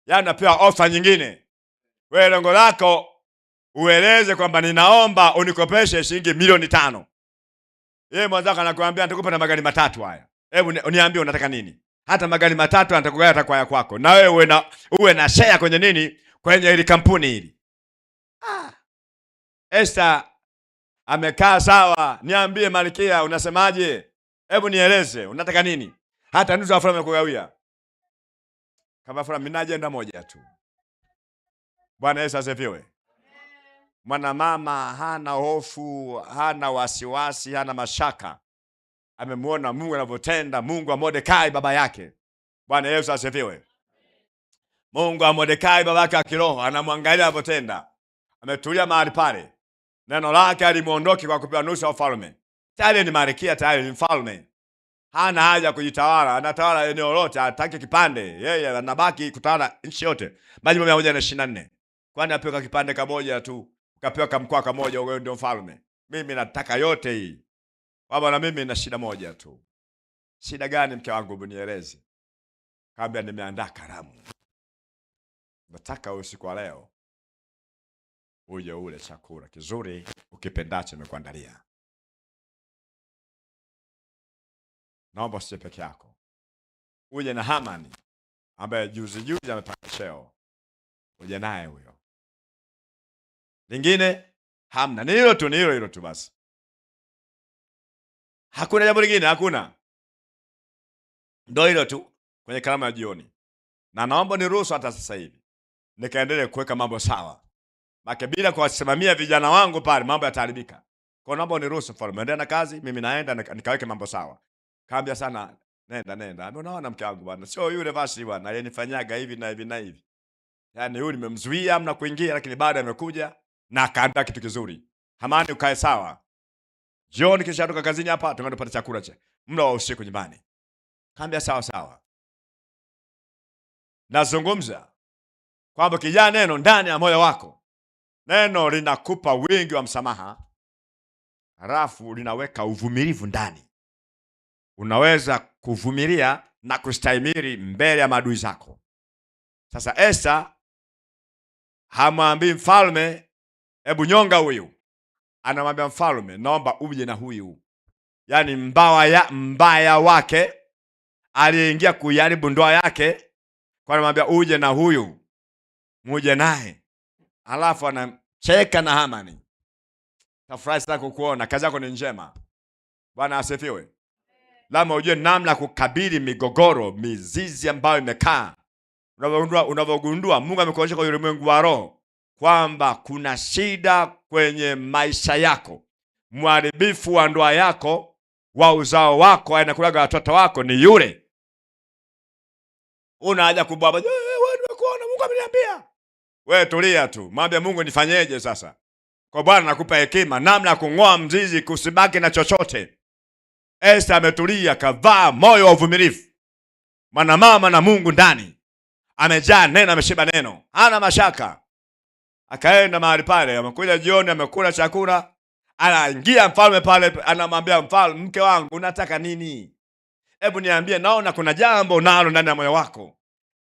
Yaani unapewa ofa nyingine. Wewe lengo lako ueleze kwamba ninaomba unikopeshe shilingi milioni 5. Yeye mwanzako anakuambia nitakupa na magari 3 haya. Hebu niambie unataka nini? Hata magari 3 nitakugawa atakuwa ya kwako. Na wewe uwe na share kwenye nini? Kwenye ile kampuni hili. Esther amekaa sawa. Niambie Malkia, unasemaje? Hebu nieleze, unataka nini? Hata nusu wafalme amekugawia. Kama wafalme mna ajenda moja tu. Bwana Yesu asifiwe. Mwanamama hana hofu, hana wasiwasi, hana mashaka. Amemuona Mungu anavyotenda, Mungu wa Mordekai baba yake. Bwana Yesu asifiwe. Mungu wa Mordekai baba yake kiroho anamwangalia anavyotenda. Ametulia mahali pale. Neno lake alimuondoki kwa kupewa nusu ya ufalme. Tayari ni Malkia, tayari ni mfalme. Hana haja kujitawala, anatawala eneo lote, hataki kipande. Yeye anabaki kutawala nchi yote. Majimbo 124. Kwani apewa kipande kamoja tu, ukapewa kamkoa kamoja, wewe ndio mfalme. Mimi nataka yote hii. Baba, na mimi nina shida moja tu. Shida gani mke wangu, nieleze? Kaambia nimeandaa karamu. Nataka usiku wa leo uje ule chakula kizuri ukipendacho nimekuandalia. Naomba usije peke yako. Uje na Hamani ambaye juzi amepata cheo. Uje naye huyo. Lingine hamna. Ni hilo tu basi. Hakuna jambo lingine, hakuna. Ndio hilo tu kwenye karamu ya jioni. Na naomba niruhusu hata sasa hivi nikaendelee kuweka mambo sawa. Maana bila kuwasimamia vijana wangu pale mambo yataharibika. Kwa naomba niruhusu mfalme, endelea na kazi, mimi naenda nikaweke mambo sawa. Kaambia sana, nenda. Unaona mke wangu bwana, sio yule basi bwana, alinifanyaga hivi na hivi na hivi. Yaani huyu nimemzuia amna kuingia, lakini baada amekuja na akaandaa kitu kizuri. Hamani, ukae sawa. Jioni kisha toka kazini hapa tunaenda kupata chakula cha mlo wa usiku nyumbani. Kaambia sawa. Nazungumza kwamba kijana, neno ndani ya moyo wako, neno linakupa wingi wa msamaha, halafu linaweka uvumilivu ndani. Unaweza kuvumilia na kustahimili mbele ya maadui zako. Sasa Esta hamwambii mfalme hebu nyonga huyu, anamwambia mfalme naomba uje na huyu. Yaani mbaya wake aliyeingia kuiharibu ndoa yake, kwa anamwambia uje na huyu, muje naye. Alafu anacheka na Hamani. Tafurahi sana kukuona, kazi yako ni njema. Bwana asifiwe. Lama ujue namna kukabili migogoro, mizizi ambayo imekaa. Unavyogundua Mungu amekuonyesha kwa ulimwengu wa roho kwamba kuna shida kwenye maisha yako. Mharibifu wa ndoa yako, wa uzao wako, anakulaga watoto wako ni yule. Una haja kubwaba, wewe nimekuona, Mungu ameniambia. Wewe tulia tu. Mwambie Mungu nifanyeje sasa? Kwa Bwana nakupa hekima namna ya kung'oa mzizi kusibaki na chochote. Esta ametulia, kavaa moyo wa uvumilivu. Maana mama na Mungu ndani. Amejaa neno, ameshiba neno. Hana mashaka. Akaenda mahali pale, amekuja jioni, amekula chakula. Anaingia mfalme pale, anamwambia mfalme, mke wangu unataka nini? Hebu niambie, naona kuna jambo nalo ndani ya moyo wako.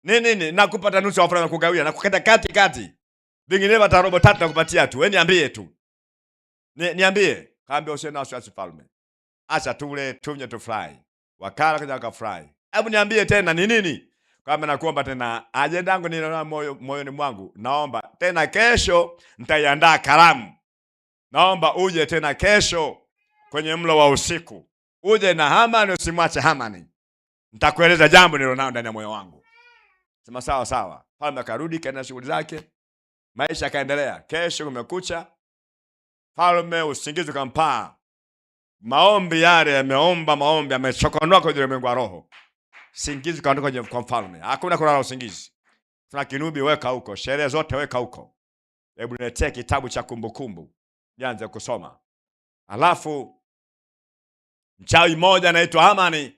Nini? Nakupata nusu wafalme kugawia, nakukata kati. Vinginevyo hata robo tatu nakupatia tu. Wewe niambie tu. Niambie. Kaambia usiwe na wasiwasi mfalme. Acha tule, tunywe, tufurahi. Wakala kaja wakafurahi. Hebu niambie tena ni nini? Kama nakuomba tena, ajenda yangu ninaona moyoni mwangu. Naomba tena kesho nitaiandaa karamu. Naomba uje tena kesho kwenye mlo wa usiku. Uje na Hamani, usimwache Hamani. Nitakueleza jambo nililonalo ndani ya moyo wangu. Sema sawa. Mfalme akarudi kaenda shughuli zake. Maisha yakaendelea. Kesho kumekucha. Mfalme usingizi ukampaa. Maombi yale yameomba maombi, amechokonoa kwenye ulimwengu wa roho. Usingizi kaondoka kwa mfalme. Hakuna kulala usingizi. Tuna kinubi weka huko, sherehe zote weka huko. Hebu niletee kitabu cha kumbukumbu. Nianze kusoma. Alafu mchawi mmoja anaitwa Hamani.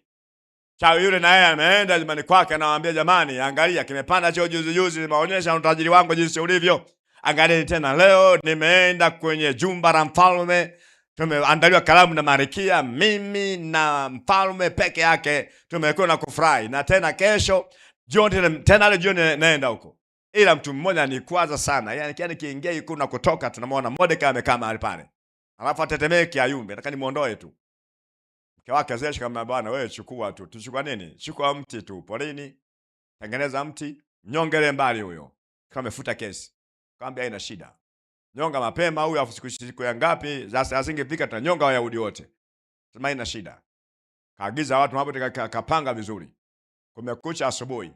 Mchawi yule na yeye ameenda nyumbani kwake, anawaambia jamani, angalia kimepanda cheo juzi nimeonyesha utajiri wangu jinsi ulivyo. Angalia tena leo nimeenda kwenye jumba la mfalme. Tumeandaliwa karamu na Marikia, mimi na mfalme peke yake tumekuwa na kufurahi. Na tena kesho jioni tena jioni naenda huko. Ila mtu mmoja anikwaza sana. Yaani kiingia yuko na kutoka tunamwona Mordekai amekaa mahali pale. Alafu atetemeke ayumbe, nataka nimuondoe tu. Mke wake Zereshi kama bwana wewe chukua tu. Tuchukua nini? Chukua mti tu polini. Tengeneza mti, nyongele mbali huyo. Kama amefuta kesi. Kaambia haina shida. Nyonga mapema huyu, afu siku ya ngapi sasa asingefika tutanyonga Wayahudi wote. Sema haina shida. Kaagiza watu hapo kapanga vizuri. Kumekucha asubuhi.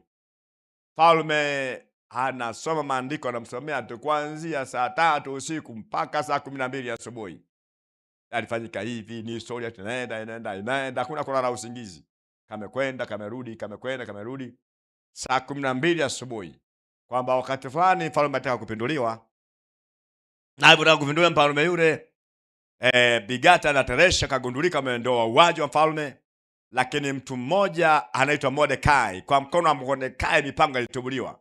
Mfalme anasoma maandiko, anamsomea tu kuanzia saa 3 usiku mpaka saa 12 asubuhi. Alifanyika hivi, ni historia inaenda, hakuna kulala usingizi. Kamekwenda, kamerudi. Saa 12 asubuhi. Kwamba wakati fulani mfalme anataka kupinduliwa. Na alipotaka kupinduliwa mfalme yule, Bigata na Teresha kagundulika ndio wauaji wa mfalme. Lakini mtu mmoja anaitwa Mordekai, kwa mkono wa Mordekai mipango ilitubuliwa.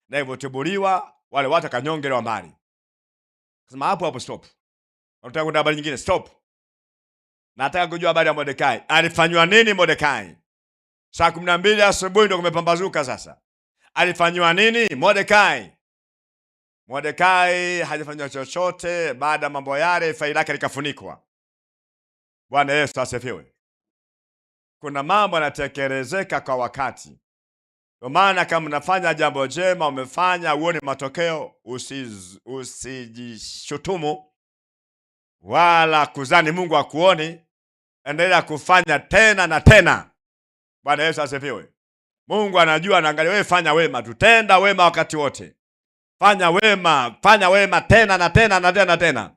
Na hivyo tubuliwa, wale watu kanyongelewa mbali. Sema hapo stop. Unataka kwenda habari nyingine, stop. Nataka kujua habari ya Mordekai. Alifanywa nini Mordekai? Saa 12 asubuhi ndio kumepambazuka sasa. Alifanywa nini Mordekai? Mordekai hajafanywa chochote. Baada mambo yale faili lake likafunikwa. Bwana Yesu asifiwe. Kuna mambo yanatekelezeka kwa wakati. Kwa maana kama unafanya jambo jema, umefanya uone matokeo, usijishutumu wala kuzani Mungu akuoni. endelea kufanya tena na tena. Bwana Yesu asifiwe. Mungu anajua, anaangalia wewe, fanya wema, tutenda wema wakati wote. Fanya wema tena na tena na tena na tena.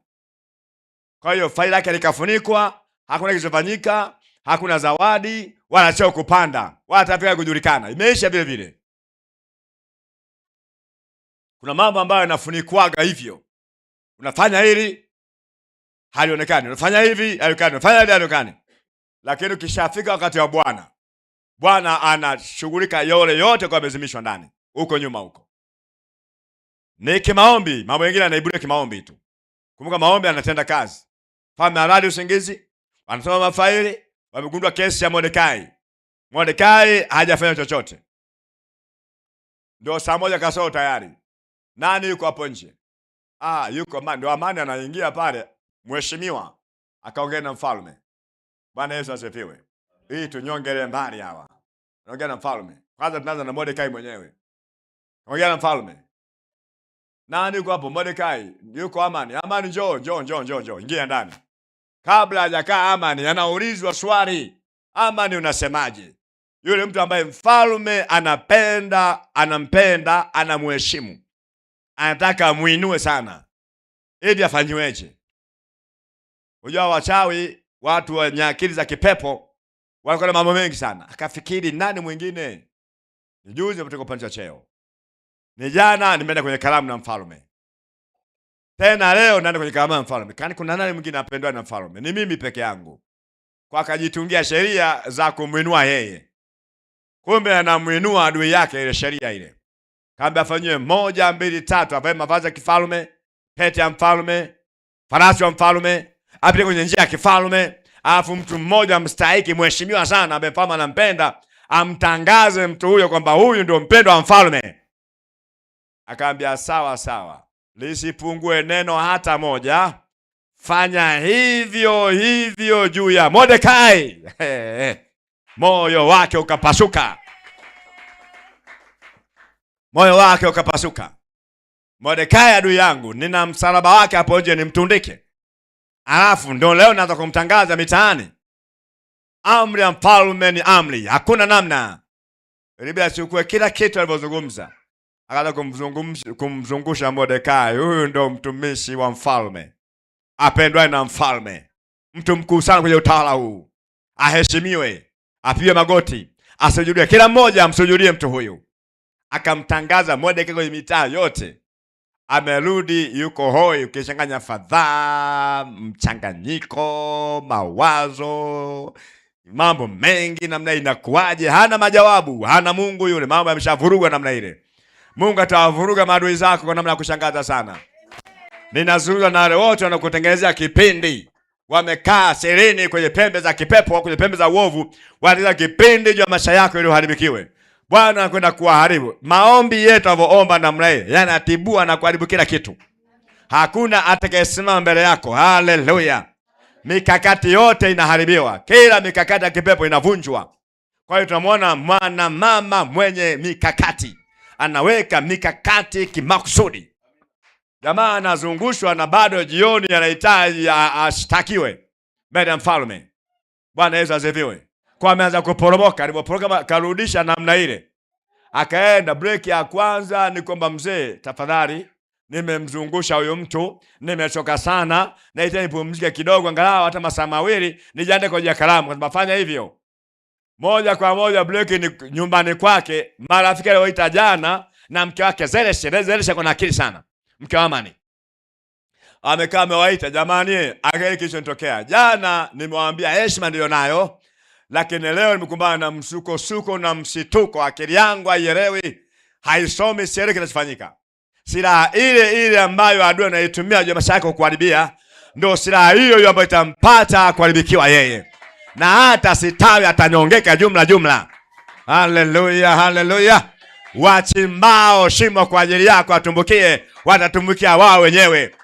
Kwa hiyo faili lake likafunikwa, hakuna kilichofanyika, hakuna zawadi wala cheo kupanda, wala tafika kujulikana. Imeisha vile vile. Kuna mambo ambayo yanafunikwaga hivyo. Unafanya hili halionekani, unafanya hivi halionekani, unafanya hili halionekani. Lakini ukishafika wakati wa Bwana, Bwana anashughulika yole yote kwa bezimishwa ndani. Huko nyuma huko. Ni kimaombi, mambo mengine yanaibulia kimaombi tu. Kumbuka maombi anatenda kazi. Fama halali usingizi, wanasoma mafaili, wamegundua kesi ya Mordekai. Mordekai hajafanya chochote. Ndio saa moja kasoro tayari. Nani yuko hapo nje? Yuko Amani. Ndio Amani anaingia pale, mheshimiwa akaongea na mfalme. Bwana Yesu asifiwe. Hii tunyongele mbali hawa. Ongea na mfalme. Kwanza tunaanza na Mordekai mwenyewe. Ongea na mfalme. Nani yuko hapo? Mordekai. Yuko Amani. Amani njoo. Ingia ndani. Kabla hajakaa Amani anaulizwa swali. Amani unasemaje? Yule mtu ambaye mfalme anampenda, anamheshimu. Anataka muinue sana. Hivi afanyiweje? Unajua wachawi, watu wenye akili za kipepo, walikuwa na mambo mengi sana. Akafikiri nani mwingine? Ni juzi nimetoka kupandishwa cheo. Ni jana nimeenda kwenye karamu na mfalme. Tena leo naenda kwenye karamu na mfalme. Kani kuna nani mwingine apendwa na mfalme? Ni mimi peke yangu. Kwa akajitungia sheria za kumuinua yeye. Kumbe anamuinua adui yake ile sheria ile. Kaambia afanywe 1, 2, 3, avae mavazi ya kifalme, pete ya mfalme, farasi wa mfalme, apite kwenye njia ya kifalme, alafu mtu mmoja mstahiki mheshimiwa sana ambaye mfalme anampenda, amtangaze mtu huyo kwamba huyu ndio mpendwa wa mfalme. Akaambia sawa. Lisipungue neno hata moja. Fanya hivyo juu ya Mordekai. Moyo wake ukapasuka. Mordekai adui yangu, nina msalaba wake hapo nje nimtundike. Alafu ndio leo naanza kumtangaza mitaani. Amri ya mfalme ni amri, hakuna namna. Biblia chukue kila kitu alivyozungumza. Akaanza kumzungusha Mordekai. Huyu ndio mtumishi wa mfalme, apendwa na mfalme, mtu mkuu sana kwenye utawala huu, aheshimiwe, apigwe magoti, asujudie, kila mmoja amsujudie mtu huyu. Akamtangaza Mordekai kwenye mitaa yote. Amerudi yuko hoi, ukichanganya fadhaa, mchanganyiko, mawazo, mambo mengi namna inakuaje, hana majawabu, hana Mungu yule. Mambo yameshavurugwa namna ile. Mungu atawavuruga maadui zako kwa namna ya kushangaza sana. Ninazungumza na wale wote wanakutengenezea kipindi. Wamekaa sirini kwenye pembe za kipepo, kwenye pembe za uovu, wanatengeneza kipindi juu ya maisha yako ili uharibikiwe. Bwana anakwenda kuharibu. Maombi yetu avoomba namna ile yanatibua na kuharibu kila kitu. Hakuna atakayesimama mbele yako. Haleluya. Mikakati yote inaharibiwa. Kila mikakati ya kipepo inavunjwa. Kwa hiyo tunamwona mwana mama mwenye mikakati. Anaweka mikakati kimakusudi. Jamaa anazungushwa na bado jioni anahitaji ashtakiwe mbele ya mfalme. Bwana Yesu asifiwe. Kwa ameanza kuporomoka, alipoporomoka karudisha namna ile. Akaenda break ya kwanza ni kwamba mzee, tafadhali nimemzungusha huyo mtu, nimechoka sana, nahitaji nipumzike kidogo angalau hata masaa mawili nijiandae kwa karamu. Kwa fanya hivyo. Moja kwa moja break ni nyumbani kwake, marafiki walioita jana na mke wake Zeresh kuna akili sana. Mke wa Amani. Amekaa amewaita, jamani, angalia kilichotokea. Jana nimewaambia heshima ndio nayo, lakini leo nimekumbana na msuko na msituko. Akili yangu haielewi, haisomi siri kinachofanyika. Silaha ile ambayo adui anaitumia juu ya maisha yako kuharibia, ndio silaha hiyo ambayo itampata kuharibikiwa yeye. Na hata sitawi atanyongeka jumla. Haleluya. Wachimbao shimo kwa ajili yako atumbukie, watatumbukia wao wenyewe.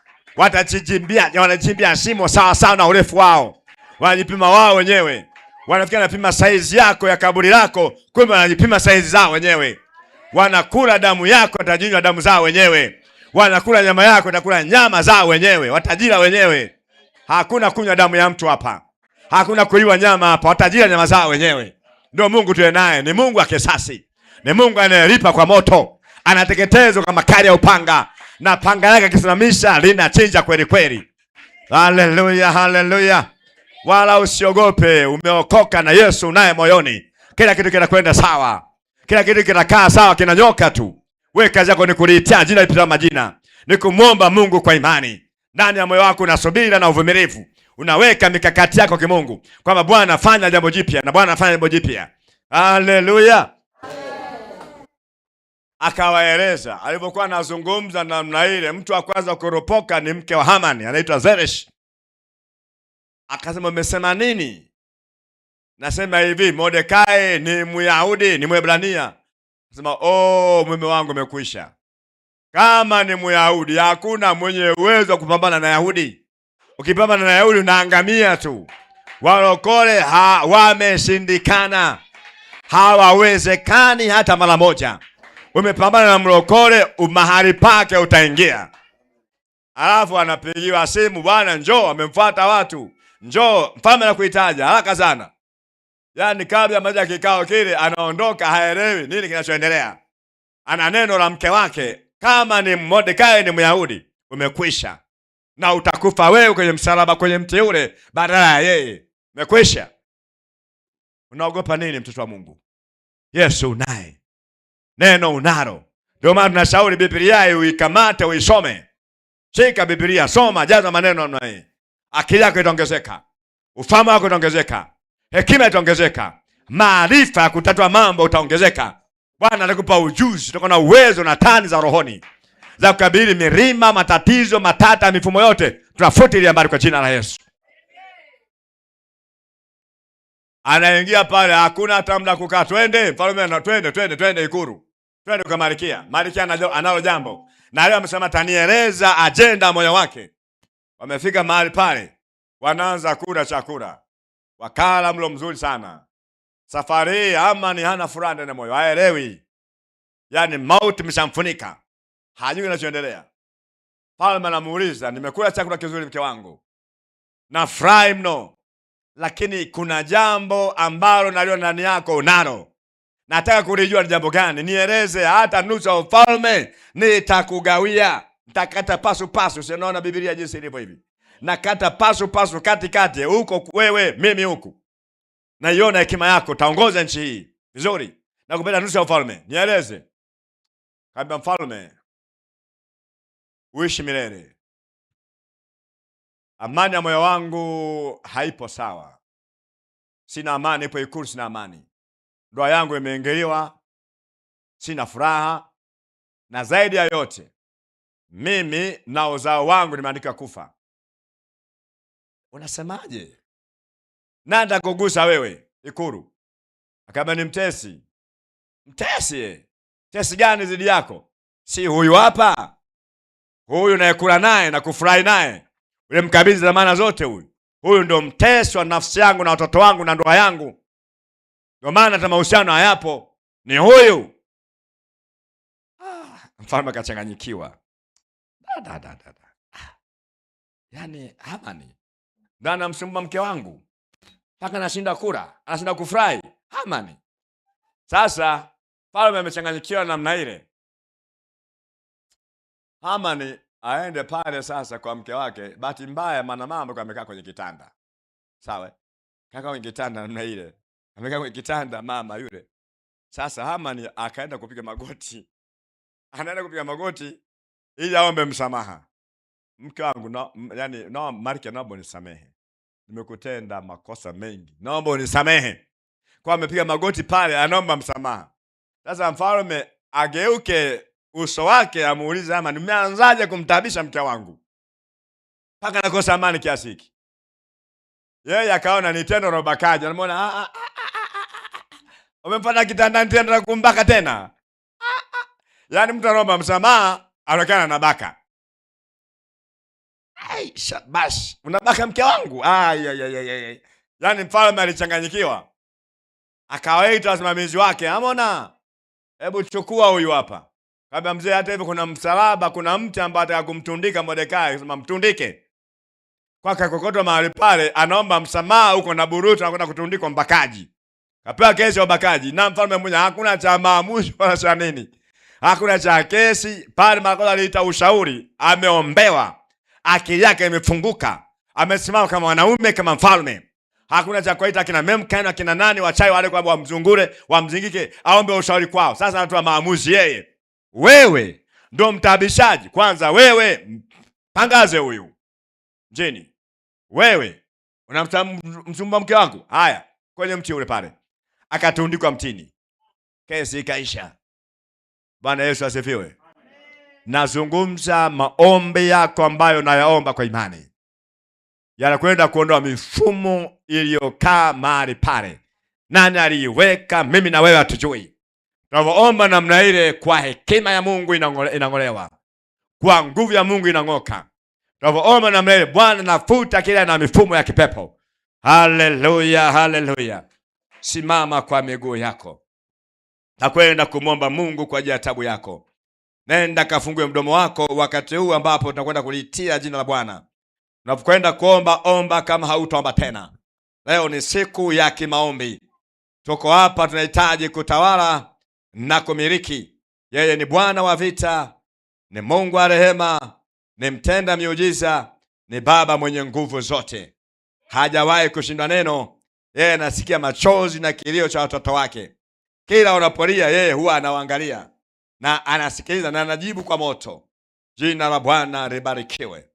Wanajimbia shimo sawa na urefu wao. Wanajipima wao wenyewe. Wanafikia wanapima saizi yako ya kaburi lako, kumbe wanajipima saizi zao wenyewe. Wanakula damu yako, watajinywa damu zao wenyewe. Wanakula nyama yako, watakula nyama zao wenyewe. Watajila wenyewe. Hakuna kunywa damu ya mtu hapa. Hakuna kuliwa nyama hapa, watajila nyama zao wenyewe. Ndio Mungu tuwe naye, ni Mungu wa kisasi. Ni Mungu anayelipa kwa moto, anateketezwa kwa makali ya upanga, na panga yake akisimamisha linachinja kweli kweli. Haleluya, haleluya. Wala usiogope, umeokoka na Yesu naye moyoni. Kila kitu kinakwenda sawa. Kila kitu kinakaa sawa, kinanyoka tu. Wewe kazi yako ni kuliitia jina lipitalo majina. Ni kumwomba Mungu kwa imani. Ndani ya moyo wako unasubira na uvumilivu. Unaweka mikakati yako kimungu kwamba Bwana fanya jambo jipya, na Bwana fanya jambo jipya. Haleluya. Akawaeleza alipokuwa anazungumza namna ile, mtu wa kwanza kuropoka ni mke wa Hamani, anaitwa Zeresh. Akasema, umesema nini? Nasema hivi, Mordekai ni Myahudi, ni Mwebrania. Akasema, mume wangu umekwisha. Kama ni Myahudi, hakuna mwenye uwezo wa kupambana na Yahudi. Ukipambana na Yahudi unaangamia tu. Walokole wameshindikana, hawawezekani hata mara moja. Umepambana na mlokole, mahali pake utaingia. Alafu anapigiwa simu, bwana njoo, amemfuata watu. Njoo, mfalme anakuhitaji haraka sana. Yaani kabla maji kikao kile anaondoka, haelewi nini kinachoendelea. Ana neno la mke wake, kama ni Mordekai ni Myahudi, umekwisha. Na utakufa wewe kwenye msalaba, kwenye mti ule, badala ya yeye. Umekwisha. Unaogopa nini, mtoto wa Mungu? Yesu unaye. Neno unalo. Ndio maana tunashauri Biblia uikamate, uisome. Shika Biblia, soma, jaza maneno namna hii. Akili yako itaongezeka. Ufahamu wako utaongezeka. Hekima itaongezeka. Maarifa ya kutatua mambo utaongezeka. Bwana atakupa ujuzi, utakuwa na uwezo na tani za rohoni za kukabili milima, matatizo, matata, mifumo yote. Tunafutilia mbali kwa jina la Yesu. Anaingia pale, hakuna hata muda kukaa. Twende mfalme, twende ikuru. Twende kwa Malkia. Malkia analo jambo. Na leo amesema tanieleza agenda moyo wake. Wamefika mahali pale, wanaanza kula chakula. Wakala mlo mzuri sana. Safari hii Hamani hana furaha ndani ya moyo, haelewi. Yaani mauti imeshamfunika. Hajui kinachoendelea. Mfalme anamuuliza, nimekula chakula kizuri mke wangu, nafurahi mno, lakini kuna jambo ambalo nalio ndani yako unalo. Nataka kulijua ni jambo gani. Nieleze, hata nusu ya ufalme nitakugawia. Nitakata pasu pasu. Usiona Biblia jinsi ilivyo hivi. Nakata pasu pasu katikati, huko wewe, mimi huku. Naiona hekima yako, taongoza nchi hii vizuri. Nakupenda nusu ya ufalme. Nieleze. Kaambia, mfalme, uishi milele. Amani ya moyo wangu haipo sawa. Sina amani, ipo ikulu sina amani. Ndoa yangu imeingiliwa, sina furaha, na zaidi ya yote mimi na uzao wangu nimeandika kufa. Unasemaje? Nanda kugusa wewe ikulu? Akaba ni mtesi. Mtesi? Mtesi gani zidi yako? Si huyu hapa. Huyu nayekula naye na kufurahi naye. Ule mkabidhi dhamana zote huyu. Huyu ndo mtesi wa nafsi yangu na watoto wangu na ndoa yangu. Ndio maana hata mahusiano hayapo. Ni huyu. Mfalme akachanganyikiwa. Yaani Hamani ndio anamsumbua mke wangu. Mpaka anashinda kula, anashinda kufurahi. Hamani. Sasa mfalme amechanganyikiwa namna ile. Hamani aende pale sasa kwa mke wake. Bahati mbaya maana mama amekaa kwenye kitanda. Sawa? Kaka kwenye kitanda namna ile. Amekaa kwenye kitanda mama yule. Sasa Hamani akaenda kupiga magoti. Anaenda kupiga magoti ili aombe msamaha. Mke wangu Malkia, naomba unisamehe. Nimekutenda makosa mengi. Naomba unisamehe. Kwa amepiga magoti pale anaomba msamaha. Sasa mfalme ageuke uso wake amuulize Hamani, nimeanzaje kumtaabisha mke wangu mpaka nakosa amani kiasi hiki? Yeye akaona ni tendo la ubakaji. Anamuona umempata kitandani tena na kumbaka tena. Yaani mtu anaomba msamaha anaonekana anabaka. Shabash, unabaka mke wangu? Yaani mfalme alichanganyikiwa. Akawaita wasimamizi wake, amona, hebu chukua huyu hapa. Kabla mzee, hata hivyo kuna msalaba, kuna mti ambao ataka kumtundika Mordekai. Sema mtundike. kwa kakokotwa mahali pale, anaomba msamaha huko na burutu anakwenda kutundikwa mbakaji. Kapewa kesi ya ubakaji na mfalme mmoja, hakuna cha maamuzi wala cha nini. Hakuna cha kesi pale. Makosa aliita ushauri, ameombewa, akili yake imefunguka, amesimama kama wanaume, kama mfalme. Hakuna cha kuita kina memkana kina nani wachai wale kwa wamzungure wamzingike, aombe ushauri kwao. Sasa anatoa maamuzi yeye. Wewe ndo mtabishaji kwanza, wewe tangaze huyu jini. Wewe unamsumba mke wangu, haya kwenye mti ule pale, akatundikwa mtini, kesi ikaisha. Bwana Yesu asifiwe. Nazungumza maombi yako ambayo nayaomba kwa imani, yanakwenda kuondoa mifumo iliyokaa mahali pale. Nani aliiweka? Mimi na wewe hatujui. Tunapoomba namna ile, kwa hekima ya Mungu inang'olewa, kwa nguvu ya Mungu inang'oka. Tunapoomba namna ile, Bwana nafuta kila na mifumo ya kipepo. Haleluya, haleluya. Simama kwa miguu yako. Nakwenda kumwomba Mungu kwa ajili ya tabu yako. Nenda kafungue mdomo wako wakati huu ambapo tunakwenda kulitia jina la Bwana. Unapokwenda kuomba, omba kama hautaomba tena. Leo ni siku ya kimaombi. Tuko hapa, tunahitaji kutawala na kumiliki. Yeye ni Bwana wa vita, ni Mungu wa rehema, ni mtenda miujiza, ni Baba mwenye nguvu zote. Hajawahi kushindwa neno. Yeye anasikia machozi na kilio cha watoto wake. Kila unapolia, yeye huwa anawaangalia na anasikiliza na anajibu kwa moto. Jina la Bwana libarikiwe.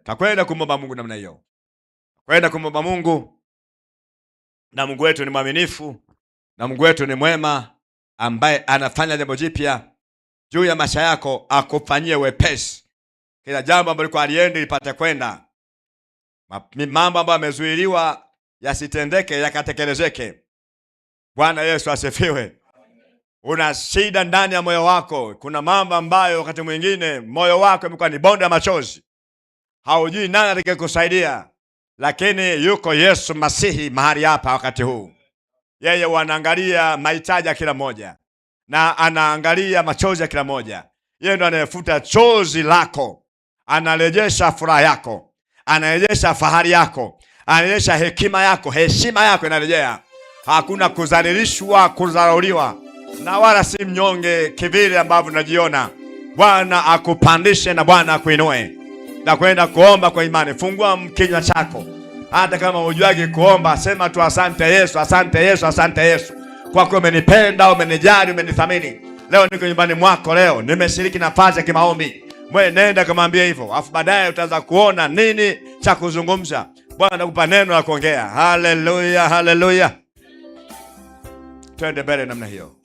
Takwenda kumwomba Mungu namna hiyo. Kwenda kumwomba Mungu, na Mungu wetu ni mwaminifu, na Mungu wetu ni mwema, ambaye anafanya jambo jipya juu ya maisha yako, akufanyie wepesi. Kila jambo ambalo liko aliendi lipate kwenda. Mambo ambayo yamezuiliwa yasitendeke, yakatekelezeke. Bwana Yesu asifiwe. Una shida ndani ya moyo wako. Kuna mambo ambayo wakati mwingine moyo wako umekuwa ni bonde la machozi. Haujui nani atakayekusaidia. Lakini yuko Yesu Masihi mahali hapa wakati huu. Yeye anaangalia mahitaji ya kila mmoja, na anaangalia machozi ya kila mmoja. Yeye ndo anayefuta chozi lako, anarejesha furaha yako, anarejesha fahari yako, anarejesha hekima yako, heshima yako inarejea. Hakuna kudhalilishwa, kudharauliwa, na wala si mnyonge kivile ambavyo unajiona. Bwana akupandishe na Bwana akuinue. Na kwenda kuomba kwa imani. Fungua kinywa chako. Hata kama hujuagi kuomba, sema tu asante Yesu, asante Yesu, asante Yesu. Kwa kuwa umenipenda, umenijali, umenithamini. Leo niko nyumbani mwako, leo nimeshiriki nafasi ya kimaombi. Mwe nenda kumwambia hivyo. Afu baadaye utaanza kuona nini cha kuzungumza. Bwana anakupa neno la kuongea. Haleluya, haleluya. Twende mbele namna hiyo.